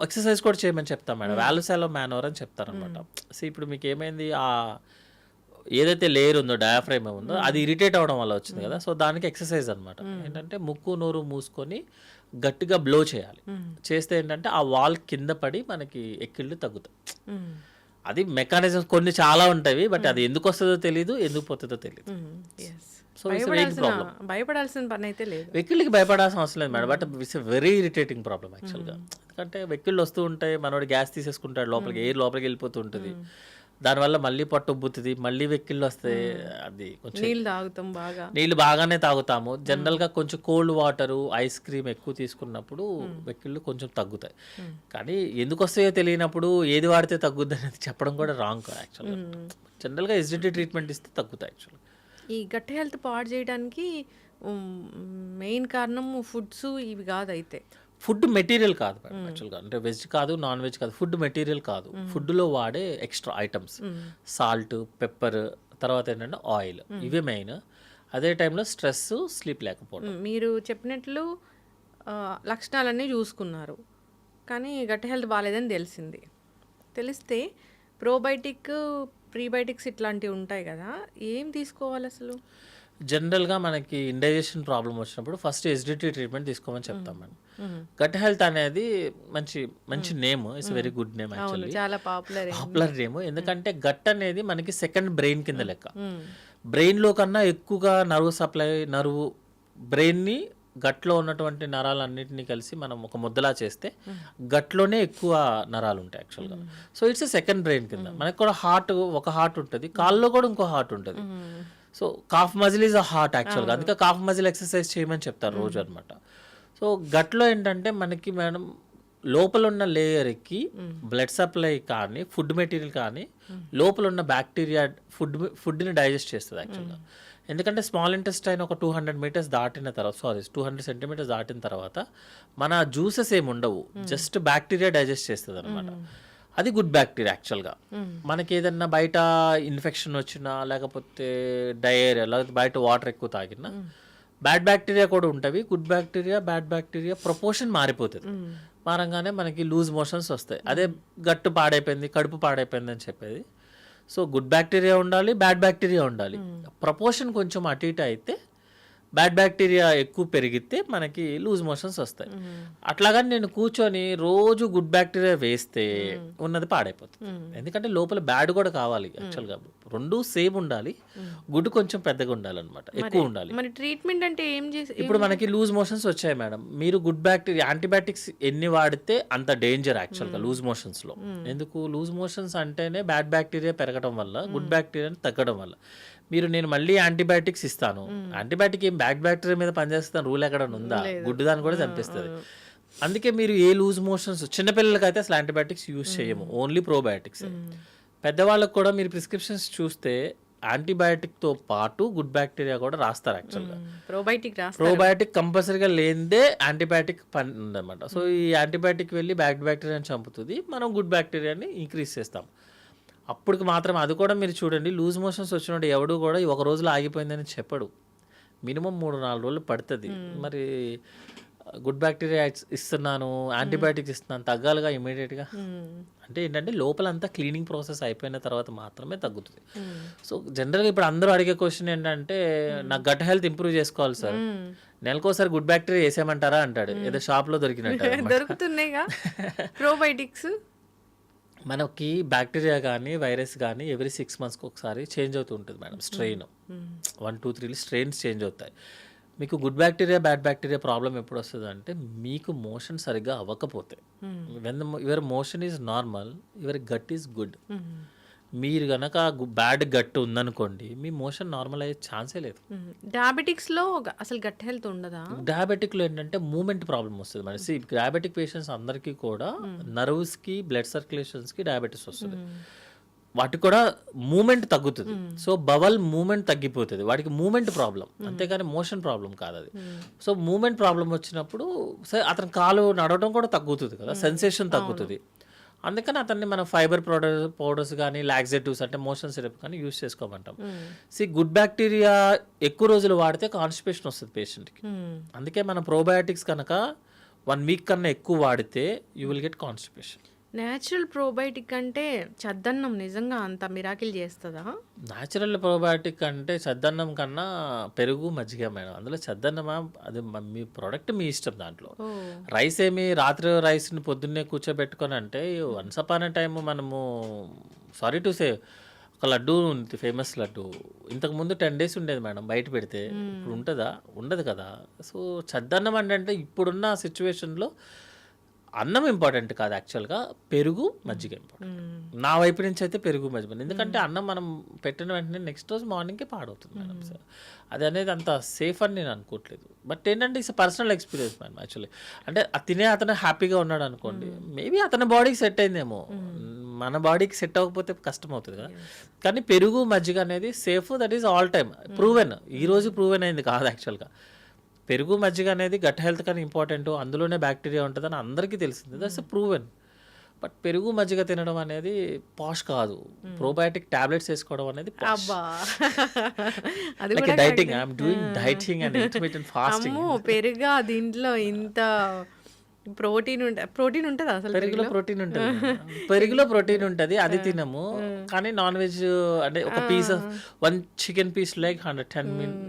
ఎక్సర్సైజ్ కూడా చేయమని చెప్తాం మేడం, వాల్యూసాలో మ్యానోవర్ అని చెప్తారనమాట. సో ఇప్పుడు మీకు ఏమైంది, ఆ ఏదైతే లేయర్ ఉందో, డయాఫ్రైమ్ ఉందో, అది ఇరిటేట్ అవడం వల్ల వచ్చింది కదా. సో దానికి ఎక్సర్సైజ్ అనమాట. ఏంటంటే ముక్కు నోరు మూసుకొని గట్టిగా బ్లో చేయాలి. చేస్తే ఏంటంటే ఆ వాల్ కింద పడి మనకి ఎక్కిళ్ళు తగ్గుతాయి. అది మెకానిజమ్స్ కొన్ని చాలా ఉంటాయి, బట్ అది ఎందుకు వస్తుందో తెలియదు, ఎందుకు పోతుందో తెలియదు. సో భయపడాల్సిన పని అయితే లేదు, వెక్కిళ్ళకి భయపడాల్సిన అవసరం లేదు madam, but it's very irritating problem యాక్చువల్గా. ఎందుకంటే వెక్కిళ్ళు వస్తూ ఉంటాయి, మనోడు గ్యాస్ తీసేసుకుంటాడు, లోపలికి ఎయిర్ లోపలికి వెళ్ళిపోతూ ఉంటుంది, దానివల్ల మళ్ళీ పట్టు ఉబ్బుతుంది, మళ్ళీ వెక్కిళ్ళు వస్తాయి. అది కొంచెం నీళ్ళు బాగానే తాగుతాము. జనరల్గా కొంచెం కోల్డ్ వాటరు, ఐస్ క్రీమ్ ఎక్కువ తీసుకున్నప్పుడు వెక్కిళ్ళు కొంచెం తగ్గుతాయి. కానీ ఎందుకు వస్తాయో తెలియనప్పుడు ఏది వాడితే తగ్గుద్ది అనేది చెప్పడం కూడా రాంగ్ యాక్చువల్గా. జనరల్గా ఎసిడిటీ ట్రీట్మెంట్ ఇస్తే తగ్గుతాయి యాక్చువల్గా. ఈ గట్ హెల్త్ పాడు చేయడానికి మెయిన్ కారణం ఫుడ్స్ ఇవి కాదు. అయితే ఫుడ్ మెటీరియల్ కాదు మేడం యాక్చువల్గా, అంటే వెజ్ కాదు, నాన్ వెజ్ కాదు, ఫుడ్ మెటీరియల్ కాదు. ఫుడ్లో వాడే ఎక్స్ట్రా ఐటమ్స్, సాల్ట్, పెప్పర్, తర్వాత ఏంటంటే ఆయిల్, ఇవే మెయిన్. అదే టైంలో స్ట్రెస్, స్లీప్ లేకపోవడం. మీరు చెప్పినట్లు లక్షణాలన్నీ చూసుకున్నారు, కానీ గట్ హెల్త్ బాగాలేదని తెలిస్తే ప్రోబయోటిక్, ప్రీబయోటిక్స్ ఇట్లాంటివి ఉంటాయి కదా, ఏం తీసుకోవాలి అసలు? జనరల్గా మనకి ఇండైజెషన్ ప్రాబ్లం వచ్చినప్పుడు ఫస్ట్ ఎసిడిటీ ట్రీట్మెంట్ తీసుకోమని చెప్తాం మేడం. గట్ హెల్త్ అనేది మంచి name, it's very good name actually, చాలా పాపులర్ నేమ్. ఎందుకంటే గట్ అనేది మనకి సెకండ్ బ్రెయిన్ కింద లెక్క. బ్రెయిన్లో కన్నా ఎక్కువగా నర్వ్ బ్రెయిన్ని గట్లో ఉన్నటువంటి నరాలన్నింటినీ కలిసి మనం ఒక ముద్దలా చేస్తే గట్లోనే ఎక్కువ నరాలు ఉంటాయి యాక్చువల్గా. సో ఇట్స్ సెకండ్ బ్రెయిన్ కింద. మనకి కూడా ఒక హార్ట్ ఉంటుంది, కాల్లో కూడా ఇంకో హార్ట్ ఉంటుంది. So cough muscle is a heart యాక్చువల్గా, అందుకే కాఫ్ మజిల్ ఎక్సర్సైజ్ చేయమని చెప్తారు రోజు అనమాట. సో గట్లో ఏంటంటే మనకి మేడం లోపల ఉన్న లేయర్కి బ్లడ్ సప్లై కానీ, ఫుడ్ మెటీరియల్ కానీ, లోపల ఉన్న బ్యాక్టీరియా ఫుడ్ని డైజెస్ట్ చేస్తుంది యాక్చువల్గా. ఎందుకంటే స్మాల్ ఇంటెస్టైన్ ఒక 200 మీటర్స్ దాటిన తర్వాత, 200 సెంటీమీటర్స్ దాటిన తర్వాత మన జ్యూసెస్ ఏమి ఉండవు, జస్ట్ బ్యాక్టీరియా డైజెస్ట్ చేస్తుంది అనమాట. అది గుడ్ బ్యాక్టీరియా యాక్చువల్గా. మనకి ఏదన్నా బయట ఇన్ఫెక్షన్ వచ్చినా, లేకపోతే డయేరియా, లేకపోతే బయట వాటర్ ఎక్కువ తాగినా బ్యాడ్ బ్యాక్టీరియా కూడా ఉంటుంది. Good bacteria, bad bacteria proportion మారిపోతుంది. మారంగానే మనకి లూజ్ మోషన్స్ వస్తాయి. అదే గట్టు పాడైపోయింది, కడుపు పాడైపోయింది అని చెప్పేది. సో గుడ్ బ్యాక్టీరియా ఉండాలి, బ్యాడ్ బ్యాక్టీరియా ఉండాలి. ప్రపోర్షన్ కొంచెం అటు ఇటు అయితే, బ్యాడ్ బ్యాక్టీరియా ఎక్కువ పెరిగితే మనకి లూజ్ మోషన్స్ వస్తాయి. అట్లాగని నేను కూర్చొని రోజు గుడ్ బ్యాక్టీరియా వేస్తే ఉన్నది పాడైపోతుంది. ఎందుకంటే లోపల బ్యాడ్ కూడా కావాలి యాక్చువల్గా, రెండు సేమ్ ఉండాలి. గుడ్ కొంచెం పెద్దగా ఉండాలన్నమాట, ఎక్కువ ఉండాలి. మరి ట్రీట్మెంట్ అంటే ఏం చేసి, ఇప్పుడు మనకి లూజ్ మోషన్స్ వచ్చాయి మేడం, మీరు గుడ్ బ్యాక్టీరియా యాంటీబయాటిక్స్ ఎన్ని వాడితే అంత డేంజర్ యాక్చువల్గా లూజ్ మోషన్స్లో. ఎందుకు లూజ్ మోషన్స్ అంటేనే బ్యాడ్ బ్యాక్టీరియా పెరగడం వల్ల, గుడ్ బ్యాక్టీరియా తగ్గడం వల్ల. నేను మళ్ళీ యాంటీబయాటిక్స్ ఇస్తాను, యాంటీబయాటిక్ ఏం బ్యాడ్ బ్యాక్టీరియా మీద పనిచేస్తాను రూల్ ఎక్కడ ఉందా? గుడ్ దాన్ని కూడా చంపిస్తుంది. అందుకే మీరు ఏ లూజ్ మోషన్స్, చిన్నపిల్లలకైతే అసలు యాంటీబయాటిక్స్ యూజ్ చేయము, ఓన్లీ ప్రోబయాటిక్స్. పెద్దవాళ్ళకి కూడా మీరు ప్రిస్క్రిప్షన్స్ చూస్తే యాంటీబయాటిక్తో పాటు గుడ్ బ్యాక్టీరియా కూడా రాస్తారు యాక్చువల్గా. ప్రోబయాటిక్ కంపల్సరీగా లేనిదే యాంటీబయాటిక్ పని ఉందన్నమాట. సో ఈ యాంటీబయాటిక్ వెళ్ళి బ్యాడ్ బ్యాక్టీరియాని చంపుతుంది, మనం గుడ్ బ్యాక్టీరియాని ఇంక్రీజ్ చేస్తాం. అప్పటికి మాత్రం అది కూడా మీరు చూడండి, లూజ్ మోషన్స్ వచ్చినప్పుడు ఎవడు కూడా ఒక రోజులో ఆగిపోయిందని చెప్పడు, మినిమం 3-4 రోజులు పడుతుంది. మరి గుడ్ బ్యాక్టీరియా ఇస్తున్నాను, యాంటీబయాటిక్స్ ఇస్తున్నాను, తగ్గాలిగా ఇమీడియట్గా. అంటే ఏంటంటే లోపలంతా క్లీనింగ్ ప్రాసెస్ అయిపోయిన తర్వాత మాత్రమే తగ్గుతుంది. సో జనరల్గా ఇప్పుడు అందరూ అడిగే క్వశ్చన్ ఏంటంటే నాకు గట్ హెల్త్ ఇంప్రూవ్ చేసుకోవాలి సార్, నెలకోసారి గుడ్ బ్యాక్టీరియా వేసేయమంటారా అంటాడు, ఏదో షాప్లో దొరికినట్టు. దొరుకుతున్నాయిగా ప్రోబయోటిక్స్. మనకి బ్యాక్టీరియా కానీ వైరస్ కానీ ఎవ్రీ 6 monthsకి ఒకసారి చేంజ్ అవుతూ ఉంటుంది మేడం. స్ట్రెయిన్ 1, 2, 3 స్ట్రెయిన్స్ చేంజ్ అవుతాయి. మీకు good bacteria bad bacteria problem ఎప్పుడు వస్తుంది అంటే మీకు మోషన్ సరిగ్గా అవ్వకపోతే. When your motion is normal, your gut is good. మీరు కనుక బ్యాడ్ గట్ ఉందనుకోండి, మీ మోషన్ నార్మల్ అయ్యే ఛాన్సే లేదు. డయాబెటిక్స్లో అసలు గట్ హెల్త్ ఉండదా? డయాబెటిక్లో ఏంటంటే మూమెంట్ ప్రాబ్లం వస్తుంది మరి. డయాబెటిక్ పేషెంట్స్ అందరికీ కూడా నర్వ్స్కి బ్లడ్ సర్క్యులేషన్స్కి డయాబెటీస్ వస్తుంది. వాటికి కూడా మూమెంట్ తగ్గుతుంది. సో బవల్ మూమెంట్ తగ్గిపోతుంది, వాడికి మూమెంట్ ప్రాబ్లం, అంతేగాని మోషన్ ప్రాబ్లం కాదు అది. సో మూమెంట్ ప్రాబ్లం వచ్చినప్పుడు సరే అతని కాలు నడవడం కూడా తగ్గుతుంది కదా, సెన్సేషన్ తగ్గుతుంది. అందుకని అతన్ని మనం ఫైబర్ పౌడర్స్ కానీ లాక్సేటివ్స్ అంటే మోషన్ సిరప్ కానీ యూస్ చేసుకోమంటాం. గుడ్ బ్యాక్టీరియా ఎక్కువ రోజులు వాడితే కాన్స్టిపేషన్ వస్తుంది పేషెంట్కి. అందుకే మనం ప్రోబయాటిక్స్ కనుక 1 week కన్నా ఎక్కువ వాడితే you will get constipation. Natural probiotic అంటే చద్దన్నం నిజంగా అంత మిరాకిల్ చేస్తుందా? న్యాచురల్ ప్రోబయాటిక్ అంటే చద్దన్నం కన్నా పెరుగు మజ్జిగ మేడం. అందులో చద్దన్నమా అది మీ ప్రోడక్ట్ మీ ఇష్టం. దాంట్లో రైస్ ఏమి రాత్రి రైస్ని పొద్దున్నే కూర్చోబెట్టుకొని అంటే వన్స్ అపాన్ ఎ టైమ్ మనము సారీ టు సే ఒక లడ్డు ఉంది, ఫేమస్ లడ్డు, ఇంతకుముందు 10 days ఉండేది మేడం బయట పెడితే. ఇప్పుడు ఉంటుందా? ఉండదు కదా. సో చద్దన్నం అంటే ఇప్పుడున్న సిచ్యువేషన్లో అన్నం ఇంపార్టెంట్ కాదు, యాక్చువల్గా పెరుగు మజ్జిగ ఇంపార్టెంట్. నా వైపు నుంచి అయితే పెరుగు మజ్జిగ, ఎందుకంటే అన్నం మనం పెట్టిన వెంటనే నెక్స్ట్ రోజు మార్నింగ్కి పాడవుతుంది మేడం. సార్ అది అనేది అంత సేఫ్ అని నేను అనుకోవట్లేదు. బట్ ఏంటంటే it's personal experience madam. Actually అంటే తినే అతను హ్యాపీగా ఉన్నాడు అనుకోండి, మేబీ అతని బాడీకి సెట్ అయిందేమో, మన బాడీకి సెట్ అవ్వకపోతే కష్టం అవుతుంది కదా. కానీ పెరుగు మజ్జిగ అనేది safe, that is all time proven. ఈరోజు ప్రూవెన్ అయింది కాదు యాక్చువల్గా. పెరుగు మజ్జిగ అనేది గట్ హెల్త్ కానీ ఇంపార్టెంట్, అందులోనే బ్యాక్టీరియా ఉంటుందని అందరికీ తెలిసింది, దట్స్ ప్రూవెన్. బట్ పెరుగు మజ్జిగ తినడం అనేది పాష్ కాదు, ప్రోబయాటిక్ టాబ్లెట్స్ వేసుకోవడం అనేది dieting. I'm doing dieting and intermittent fasting. పెరుగా దీంట్లో ఇంత ప్రోటీన్ ఉంటుంది అసలు. పెరుగులో ప్రోటీన్ ఉంటుంది, పెరుగులో ప్రోటీన్ ఉంటుంది, అది తినము. కానీ నాన్ వెజ్ అంటే ఒక పీస్ 1 chicken piece like 110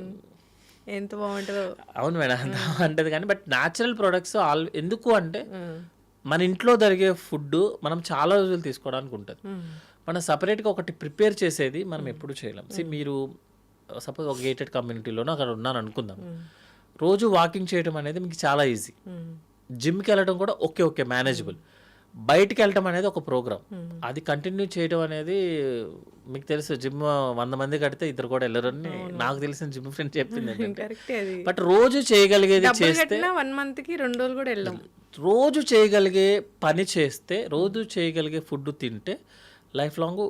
ఎంత బాగుంటుందో. అవును మేడం, అంత బాగుంటుంది. కానీ బట్ న్యాచురల్ ప్రొడక్ట్స్ ఎందుకు అంటే మన ఇంట్లో జరిగే ఫుడ్ మనం చాలా రోజులు తీసుకోవడానికి ఉంటుంది. మనం సపరేట్గా ఒకటి ప్రిపేర్ చేసేది మనం ఎప్పుడు చేయలేం. మీరు సపోజ్ ఒక గేటెడ్ కమ్యూనిటీలోనో అక్కడ ఉన్నాను అనుకుందాం, రోజు వాకింగ్ చేయడం అనేది మీకు చాలా ఈజీ. జిమ్కి వెళ్ళడం కూడా ఓకే మేనేజబుల్. బయటికి వెళ్ళటం అనేది ఒక ప్రోగ్రామ్, అది కంటిన్యూ చేయడం అనేది మీకు తెలుసు. జిమ్ 100 మంది కడితే 2 కూడా వెళ్ళరని నాకు తెలిసిన జిమ్ ఫ్రెండ్ చెప్పింది. బట్ రోజు చేయగలిగేది చేస్తే 1 monthకి 2 రోజులు కూడా వెళ్ళాం. రోజు చేయగలిగే పని చేస్తే, రోజు చేయగలిగే ఫుడ్ తింటే లైఫ్ లాంగ్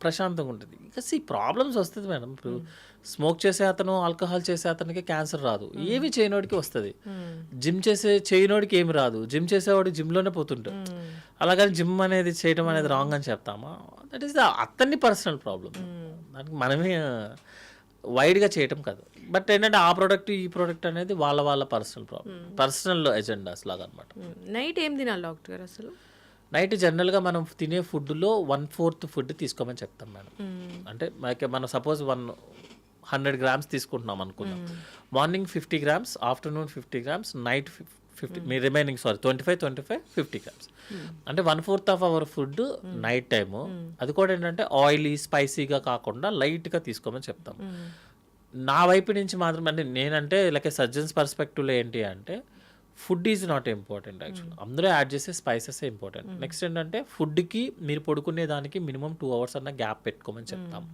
ప్రశాంతంగా ఉంటుంది. ఇంకా ప్రాబ్లమ్స్ వస్తుంది మేడం. ఇప్పుడు స్మోక్ చేసే అతను, ఆల్కహాల్ చేసే అతనికి క్యాన్సర్ రాదు, ఏమి చేయనోడికి వస్తుంది. జిమ్ చేయనోడికి ఏమి రాదు, జిమ్ చేసేవాడు జిమ్లోనే పోతుంటాడు. అలాగని జిమ్ అనేది చేయడం అనేది రాంగ్ అని చెప్తామా? దట్ ఈస్ అతన్ని పర్సనల్ ప్రాబ్లం, దానికి మనమే వైడ్గా చేయటం కాదు. బట్ ఏంటంటే ఆ ప్రోడక్ట్ ఈ ప్రోడక్ట్ అనేది వాళ్ళ పర్సనల్ ప్రాబ్లం, పర్సనల్ ఎజెండాస్ లాగా అనమాట. నైట్ ఏం తినాలి డాక్టర్ గారు? అసలు నైట్ జనరల్గా మనం తినే ఫుడ్లో 1/4 ఫుడ్ తీసుకోమని చెప్తాం మేడం. అంటే మనం సపోజ్ 100 grams తీసుకుంటున్నాం అనుకుందాం, morning 50 grams, afternoon 50 grams, night 50, మీ రిమైనింగ్ 25, 50 grams. అంటే 1/4 of our food night time. అది కూడా ఏంటంటే ఆయిలీ స్పైసీగా కాకుండా లైట్గా తీసుకోమని చెప్తాం. నా వైపు నుంచి మాత్రం అంటే నేనంటే లైక్ సర్జన్స్ పర్స్పెక్టివ్లో ఏంటి అంటే food is not important actual, అందులో యాడ్ చేసే స్పైసెస్ ఇంపార్టెంట్. నెక్స్ట్ ఏంటంటే ఫుడ్కి మీరు పడుకునే దానికి మినిమం 2 hours అన్న గ్యాప్ పెట్టుకోమని చెప్తాము,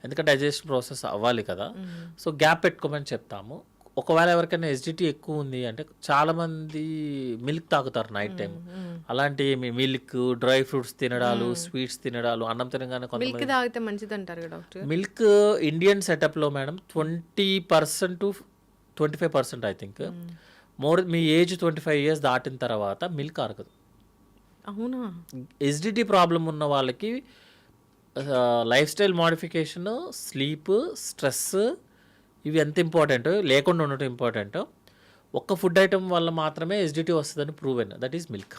ఎందుకంటే డైజెషన్ ప్రాసెస్ అవ్వాలి కదా. సో గ్యాప్ పెట్టుకోమని చెప్తాము. ఒకవేళ ఎవరికైనా ఎసిడిటీ ఎక్కువ ఉంది అంటే చాలామంది మిల్క్ తాగుతారు నైట్ టైం. అలాంటి మిల్క్, డ్రై ఫ్రూట్స్ తినడాలు, స్వీట్స్ తినడాలు, అన్నం తినగానే మిల్క్ తాగితే మంచిది అంటారు డాక్టర్. మిల్క్ ఇండియన్ సెటప్లో మేడం 20% to 25% ఐ థింక్ మీ ఏజ్ 25 years దాటిన తర్వాత మిల్క్ అరగదు. అవునా? ఎసిడిటీ ప్రాబ్లం ఉన్న వాళ్ళకి life style modification, sleep, stress ఇవి ఎంత ఇంపార్టెంట్, లేకుండా ఉండటం ఇంపార్టెంట్. ఒక్క ఫుడ్ ఐటమ్ వల్ల మాత్రమే ఎస్డిటీ వస్తుందని proven, that is milk.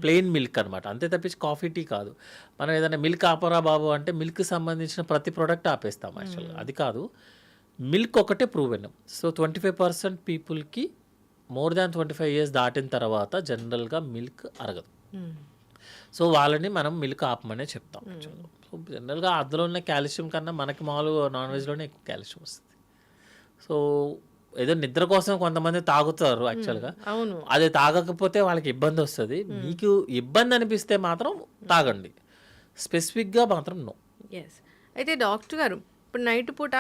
Plain milk అనమాట, అంతే తప్పించి కాఫీ టీ కాదు. మనం ఏదైనా మిల్క్ ఆపరా బాబు అంటే మిల్క్ సంబంధించిన ప్రతి ప్రోడక్ట్ ఆపేస్తాం యాక్చువల్గా, అది కాదు. మిల్క్ ఒకటే ప్రూవెన్. సో 25% పీపుల్కి మోర్ దాన్ 25 years దాటిన తర్వాత జనరల్గా మిల్క్ అరగదు. సో వాళ్ళని మనం మిల్క్ ఆపమనే చెప్తాం యాక్చువల్గా. సో జనరల్గా అందులో ఉన్న కాల్షియం కన్నా మనకి మామూలుగా నాన్ వెజ్లోనే ఎక్కువ కాల్షియం వస్తుంది. సో ఏదో నిద్ర కోసం కొంతమంది తాగుతారు యాక్చువల్గా, అవును. అది తాగకపోతే వాళ్ళకి ఇబ్బంది వస్తుంది. మీకు ఇబ్బంది అనిపిస్తే మాత్రం తాగండి, స్పెసిఫిక్గా మాత్రం నో. ఎస్. అయితే డాక్టర్ గారు, ఇప్పుడు నైట్ పూట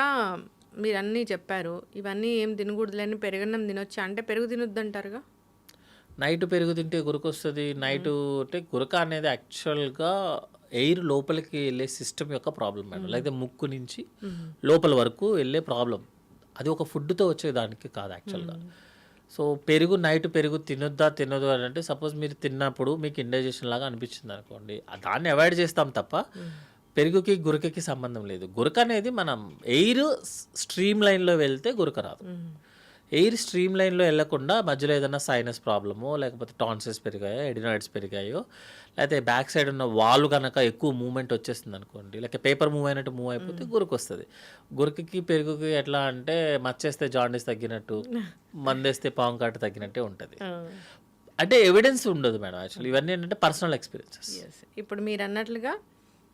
మీరు అన్నీ చెప్పారు, ఇవన్నీ ఏం తినకూడదులేని, పెరుగన్నం తినొచ్చా అంటే పెరుగు తినొద్దు అంటారుగా? నైట్ పెరుగు తింటే గురక వస్తుంది. నైట్ అంటే గురక అనేది యాక్చువల్గా ఎయిర్ లోపలికి వెళ్ళే సిస్టమ్ యొక్క ప్రాబ్లం మేడం, లేకపోతే ముక్కు నుంచి లోపల వరకు వెళ్ళే ప్రాబ్లం. అది ఒక ఫుడ్తో వచ్చేదానికి కాదు యాక్చువల్గా. సో నైట్ పెరుగు తినొద్దు అని అంటే, సపోజ్ మీరు తిన్నప్పుడు మీకు ఇండైజెషన్ లాగా అనిపించింది అనుకోండి, దాన్ని అవాయిడ్ చేస్తాం తప్ప పెరుగుకి గురకకి సంబంధం లేదు. గురక అనేది మనం ఎయిర్ స్ట్రీమ్ లైన్లో వెళ్తే గురక రాదు. ఎయిర్ స్ట్రీమ్ లైన్లో వెళ్ళకుండా మధ్యలో ఏదైనా సైనస్ ప్రాబ్లమో, లేకపోతే టాన్సిల్స్ పెరిగాయో, ఎడినాయిడ్స్ పెరిగాయో, లేకపోతే బ్యాక్ సైడ్ ఉన్న వాల్ కనుక ఎక్కువ మూవ్మెంట్ వచ్చేస్తుంది అనుకోండి, లేకపోతే పేపర్ మూవ్ అయినట్టు మూవ్ అయిపోతే గురక వస్తుంది. గురకకి పెరుగుకి ఎట్లా అంటే మచ్చేస్తే జాండీస్ తగ్గినట్టు, మందేస్తే పాము కాటు తగ్గినట్టే ఉంటుంది. అంటే ఎవిడెన్స్ ఉండదు మేడం యాక్చువల్లీ, ఇవన్నీ ఏంటంటే పర్సనల్ ఎక్స్పీరియన్సెస్. ఇప్పుడు మీరు అన్నట్లుగా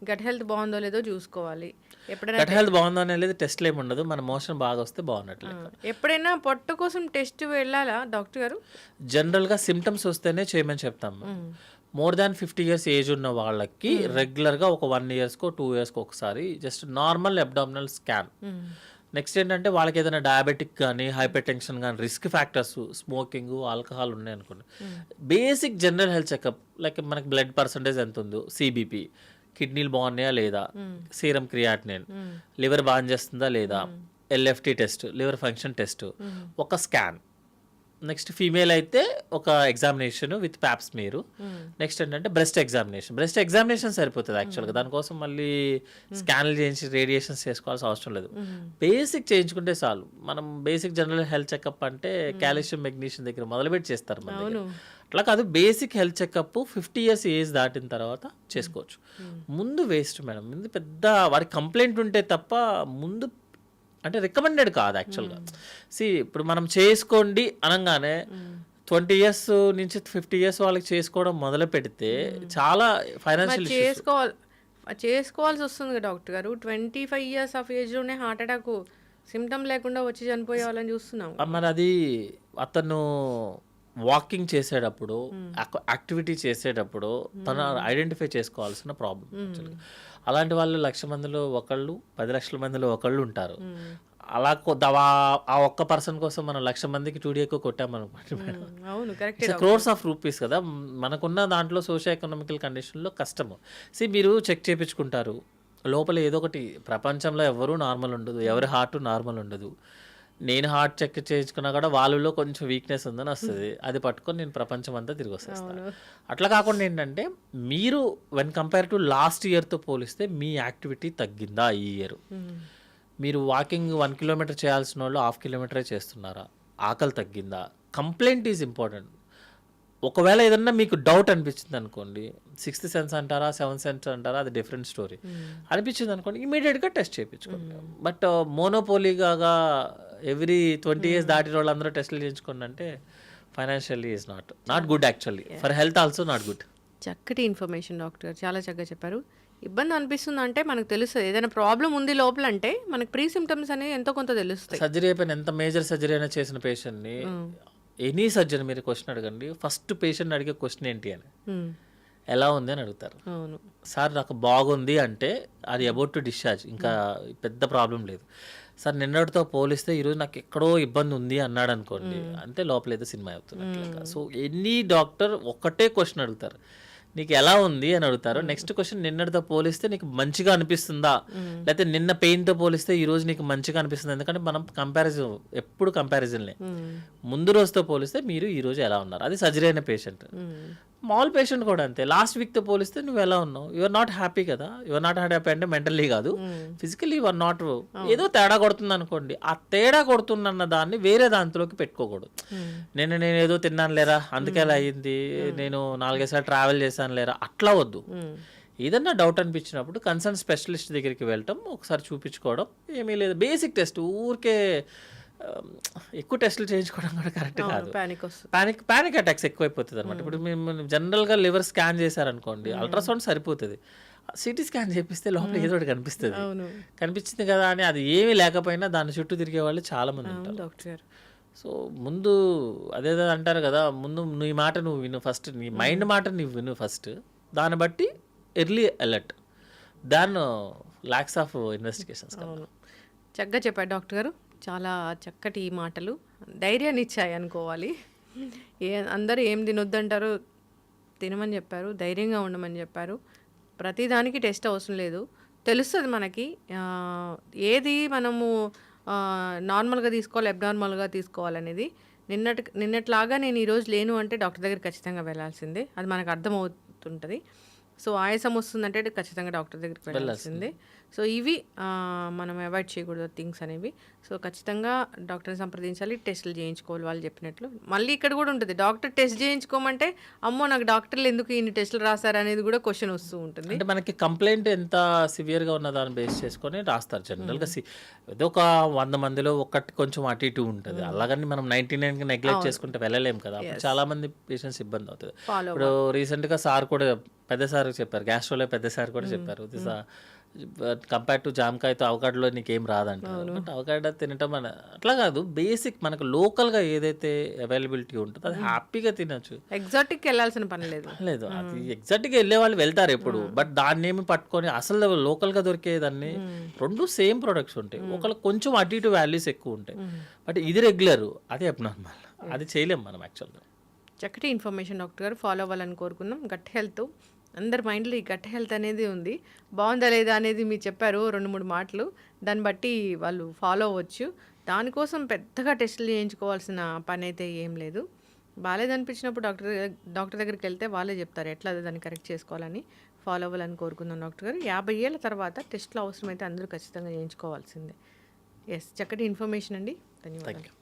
గట్ హెల్త్ బాగుందో లేదో చూసుకోవాలి. ఎప్పుడైనా గట్ హెల్త్ బాగుందో అనేది టెస్ట్లు ఏమి ఉండదు, మన మోషన్ బాగా వస్తే బాగున్నట్లు. ఎప్పుడైనా పొట్ట కోసం టెస్ట్ వెళ్ళాలా డాక్టర్ గారు? జనరల్గా సిమ్టమ్స్ వస్తేనే చేయమని చెప్తాం. మోర్ దాన్ 50 years ఏజ్ ఉన్న వాళ్ళకి రెగ్యులర్గా ఒక 1 yearకో 2 yearsకో ఒకసారి just normal abdominal scan. Next ఏంటంటే వాళ్ళకి ఏదైనా డయాబెటిక్ కానీ, హైపర్ టెన్షన్ కానీ, రిస్క్ ఫ్యాక్టర్స్, స్మోకింగ్, ఆల్కహాల్ ఉన్నాయి అనుకోండి, basic general health checkup, like మనకి బ్లడ్ పర్సంటేజ్ ఎంత ఉందో, సిబిపి, కిడ్నీలు బాగున్నాయా లేదా, సీరం క్రియాటినిన్, లివర్ బాగా చేస్తుందా లేదా, LFT test, liver function test, ఒక స్కాన్. నెక్స్ట్ ఫీమేల్ అయితే ఒక ఎగ్జామినేషన్ విత్ ప్యాప్స్ మీరు. నెక్స్ట్ ఏంటంటే బ్రెస్ట్ ఎగ్జామినేషన్ సరిపోతుంది యాక్చువల్గా, దానికోసం మళ్ళీ స్కాన్లు చేయించి రేడియేషన్స్ చేసుకోవాల్సిన అవసరం లేదు. బేసిక్ చేయించుకుంటే చాలు. మనం బేసిక్ జనరల్ హెల్త్ చెకప్ అంటే కాల్షియం, మెగ్నీషియం దగ్గర మొదలుపెట్టి చేస్తారు మన దగ్గర. అట్లా కాదు, basic health checkup 50 years age దాటిన తర్వాత చేసుకోవచ్చు. ముందు వేస్ట్ మేడం, ముందు పెద్ద వాడికి కంప్లైంట్ ఉంటే తప్ప ముందు అంటే రికమెండెడ్ కాదు యాక్చువల్గా. ఇప్పుడు మనం చేసుకోండి అనగానే 20 years నుంచి 50 years వాళ్ళకి చేసుకోవడం మొదలు పెడితే చాలా ఫైనాన్షియల్ చేసుకోవాల్సి వస్తుంది డాక్టర్ గారు. 25 years ఆఫ్ ఏజ్లోనే హార్ట్ అటాక్ సిమ్టమ్ లేకుండా వచ్చి చనిపోయే వాళ్ళని చూస్తున్నాం. మరి అది అతను వాకింగ్ చేసేటప్పుడు, యాక్టివిటీ చేసేటప్పుడు తను ఐడెంటిఫై చేసుకోవాల్సిన ప్రాబ్లం. అలాంటి వాళ్ళు 1,00,000 మందిలో ఒకళ్ళు, 10 లక్షల మందిలో ఒకళ్ళు ఉంటారు. అలా ఆ ఒక్క పర్సన్ కోసం మనం 1,00,000 మందికి 2D ఎక్కువ కొట్టామనుకోండి, క్రోర్స్ ఆఫ్ రూపీస్ కదా. మనకున్న దాంట్లో సోషియో ఎకనామికల్ కండిషన్లో కష్టము. మీరు చెక్ చేయించుకుంటారు, లోపల ఏదో ఒకటి, ప్రపంచంలో ఎవరు నార్మల్ ఉండదు, ఎవరి హార్ట్ నార్మల్ ఉండదు. నేను హార్ట్ చెక్ చేయించుకున్నా కూడా వాళ్ళలో కొంచెం వీక్నెస్ ఉందని వస్తుంది, అది పట్టుకొని నేను ప్రపంచం అంతా తిరిగి వస్తాను. అట్లా కాకుండా ఏంటంటే మీరు వెన్ కంపేర్ టు లాస్ట్ ఇయర్తో పోలిస్తే మీ యాక్టివిటీ తగ్గిందా ఈ ఇయర్? మీరు వాకింగ్ 1 kilometer చేయాల్సిన వాళ్ళు 1/2 kilometer చేస్తున్నారా? ఆకలి తగ్గిందా? Complaint is important. ఒకవేళ ఏదన్నా మీకు డౌట్ అనిపించింది అనుకోండి, 6th sense అంటారా, 7th sense అంటారా, అది డిఫరెంట్ స్టోరీ. అనిపించింది అనుకోండి, ఇమీడియట్గా టెస్ట్ చేయించుకోండి. బట్ మోనోపోలీగా ఎవ్రీ 20 years దాటిన వాళ్ళందరూ టెస్టులు చేయించుకోండి అంటే financially is not good actually, for health also not good. చక్కటి ఇన్ఫర్మేషన్ డాక్టర్ గారు, చాలా చక్కగా చెప్పారు. ఇబ్బంది అనిపిస్తుంది అంటే మనకు తెలుస్తుంది, ఏదైనా ప్రాబ్లం ఉంది లోపల అంటే మనకు ప్రీ సిమ్టమ్స్ అనేవి ఎంతో కొంత తెలుస్తాయి. సర్జరీ అయిపోయిన ఎంత మేజర్ సర్జరీ అయినా చేసిన పేషెంట్ని, ఎనీ సర్జరీ మీరు క్వశ్చన్ అడగండి, ఫస్ట్ పేషెంట్ అడిగే క్వశ్చన్ ఏంటి అని, ఎలా ఉంది అని అడుగుతారు. సార్ నాకు బాగుంది అంటే అది అబౌట్ టు డిశ్చార్జ్, ఇంకా పెద్ద ప్రాబ్లం లేదు. సార్ నిన్నటితో పోలిస్తే ఈరోజు నాకు ఎక్కడో ఇబ్బంది ఉంది అన్నాడు అనుకోండి, అంతే లోపల ఏదో సినిమా అవుతుంది. సో ఎనీ డాక్టర్ ఒక్కటే క్వశ్చన్ అడుగుతారు, నీకు ఎలా ఉంది అని అడుగుతారు. నెక్స్ట్ క్వశ్చన్, నిన్నటితో పోలిస్తే నీకు మంచిగా అనిపిస్తుందా, లేకపోతే నిన్న పెయిన్తో పోలిస్తే ఈ రోజు నీకు మంచిగా అనిపిస్తుంది. ఎందుకంటే మనం కంపారిజన్, ఎప్పుడు కంపారిజన్లే. ముందు రోజుతో పోలిస్తే మీరు ఈ రోజు ఎలా ఉన్నారు, అది సర్జరీ అయిన పేషెంట్. మామూలు పేషెంట్ కూడా అంతే. లాస్ట్ వీక్‌తో పోలిస్తే నువ్వు ఎలా ఉన్నావు? యు ఆర్ నాట్ హ్యాపీ కదా! యు ఆర్ నాట్ హ్యాపీ అంటే మెంటల్లీ కాదు. ఫిజికల్లీ యు ఆర్ నాట్ ఏదో తేడా కొడుతుందనుకోండి. ఆ తేడా కొడుతుందన్న దాన్ని వేరే దాంట్లోకి పెట్టుకోకూడదు. నేనేదో తిన్నాను లేరా అందుకే అలా అయింది. నేను 4, 5 సార్లు ట్రావెల్ చేశాను లేరా అట్లా వద్దు. ఏదన్నా డౌట్ అనిపించినప్పుడు కన్సర్న్ స్పెషలిస్ట్ దగ్గరికి వెళ్ళటం, ఒకసారి చూపించుకోవడం, ఏమీ లేదు బేసిక్ టెస్ట్. ఊరికే ఎక్కువ టెస్టులు చేయించుకోవడం కూడా కరెక్ట్ కాదు. పానిక్ అటాక్స్ ఎక్కువైపోతుంది అనమాట. ఇప్పుడు మేము జనరల్గా లివర్ స్కాన్ చేశారనుకోండి, అల్ట్రాసౌండ్ సరిపోతుంది. సిటీ స్కాన్ చేపిస్తే లోపల ఏదో ఒకటి కనిపిస్తుంది. కనిపించింది కదా అని అది ఏమీ లేకపోయినా దాని చుట్టూ తిరిగే వాళ్ళు చాలా మంది ఉంటారు డాక్టర్. సో ముందు అదేదో అంటారు కదా, ముందు నీ మాట నువ్వు విను ఫస్ట్, నీ మైండ్ మాట నువ్వు విను ఫస్ట్. దాన్ని బట్టి early alert, than lakhs of investigations. చక్కగా చెప్పారు డాక్టర్ గారు. చాలా చక్కటి మాటలు ధైర్యాన్ని ఇచ్చాయి అనుకోవాలి. అందరూ ఏం తినొద్దంటారో తినమని చెప్పారు, ధైర్యంగా ఉండమని చెప్పారు. ప్రతిదానికి టెస్ట్ అవసరం లేదు, తెలుస్తుంది మనకి ఏది మనము నార్మల్గా తీసుకోవాలి, అబ్నార్మల్గా తీసుకోవాలనేది. నిన్నట్లాగా నేను ఈరోజు లేను అంటే డాక్టర్ దగ్గర ఖచ్చితంగా వెళ్ళాల్సిందే, అది మనకు అర్థమవుతుంటుంది. సో ఆయాసం వస్తుందంటే ఖచ్చితంగా డాక్టర్ దగ్గరికి వెళ్ళాల్సిందే. సో ఇవి మనం అవాయిడ్ చేయకూడదు థింగ్స్ అనేవి. సో ఖచ్చితంగా డాక్టర్ని సంప్రదించాలి, టెస్టులు చేయించుకోవాలి వాళ్ళు చెప్పినట్లు. మళ్ళీ ఇక్కడ కూడా ఉంటుంది, డాక్టర్ టెస్ట్ చేయించుకోమంటే అమ్మో నాకు డాక్టర్లు ఎందుకు ఇన్ని టెస్టులు రాస్తారు అనేది కూడా క్వశ్చన్ వస్తూ ఉంటుంది. అంటే మనకి కంప్లైంట్ ఎంత సివియర్గా ఉన్న దాన్ని బేస్ చేసుకొని రాస్తారు జనరల్గా. ఏదో ఒక 100 మందిలో ఒకటి కొంచెం అటు ఇటు ఉంటుంది. అలాగని మనం 99కి నెగ్లెక్ట్ చేసుకుంటే వెళ్ళలేము కదా. చాలా మంది పేషెంట్స్ ఇబ్బంది అవుతుంది. ఇప్పుడు రీసెంట్గా సార్ కూడా పెద్ద సార్ చెప్పారు, గ్యాస్ట్రోలో పెద్ద సార్ కూడా చెప్పారు, కంపేర్ టు జామకాయతో అవకాడలో నీకేం రాదంటారు. బట్ అవకాడ తినటం అట్లా కాదు, బేసిక్ మనకు లోకల్గా ఏదైతే అవైలబిలిటీ ఉంటుందో అది హ్యాపీగా తినచ్చు. ఎగ్జాటిక్ వెళ్ళాల్సిన పని లేదు. అది ఎగ్జాక్ట్గా వెళ్ళే వాళ్ళు వెళ్తారు ఎప్పుడు, బట్ దాన్ని ఏమి పట్టుకొని అసలు లోకల్గా దొరికేదాన్ని రెండు సేమ్ ప్రొడక్ట్స్ ఉంటాయి. ఒకళ్ళు కొంచెం అటు ఇటు వాల్యూస్ ఎక్కువ ఉంటాయి, బట్ ఇది రెగ్యులర్, అది అబ్నార్మల్, అది చేయలేం మనం యాక్చువల్గా. చక్కటి ఇన్ఫర్మేషన్ డాక్టర్ గారు, ఫాలో అవ్వాలని కోరుకున్నాం. గట్ హెల్త్ అందరి మైండ్లో ఈ గట్ హెల్త్ అనేది ఉంది, బాగుందా లేదా అనేది మీరు చెప్పారు 2-3 మాటలు, దాన్ని బట్టి వాళ్ళు ఫాలో అవ్వచ్చు. దానికోసం పెద్దగా టెస్టులు చేయించుకోవాల్సిన పని అయితే ఏం లేదు. బాగాలేదనిపించినప్పుడు డాక్టర్ దగ్గరికి వెళ్తే వాళ్ళే చెప్తారు ఎట్లా దాన్ని కరెక్ట్ చేసుకోవాలని. ఫాలో అవ్వాలని కోరుకుందాం డాక్టర్ గారు. 50 ఏళ్ళ తర్వాత టెస్టులు అవసరమైతే అందరూ ఖచ్చితంగా చేయించుకోవాల్సిందే. ఎస్, చక్కటి ఇన్ఫర్మేషన్ అండి, ధన్యవాదాలు.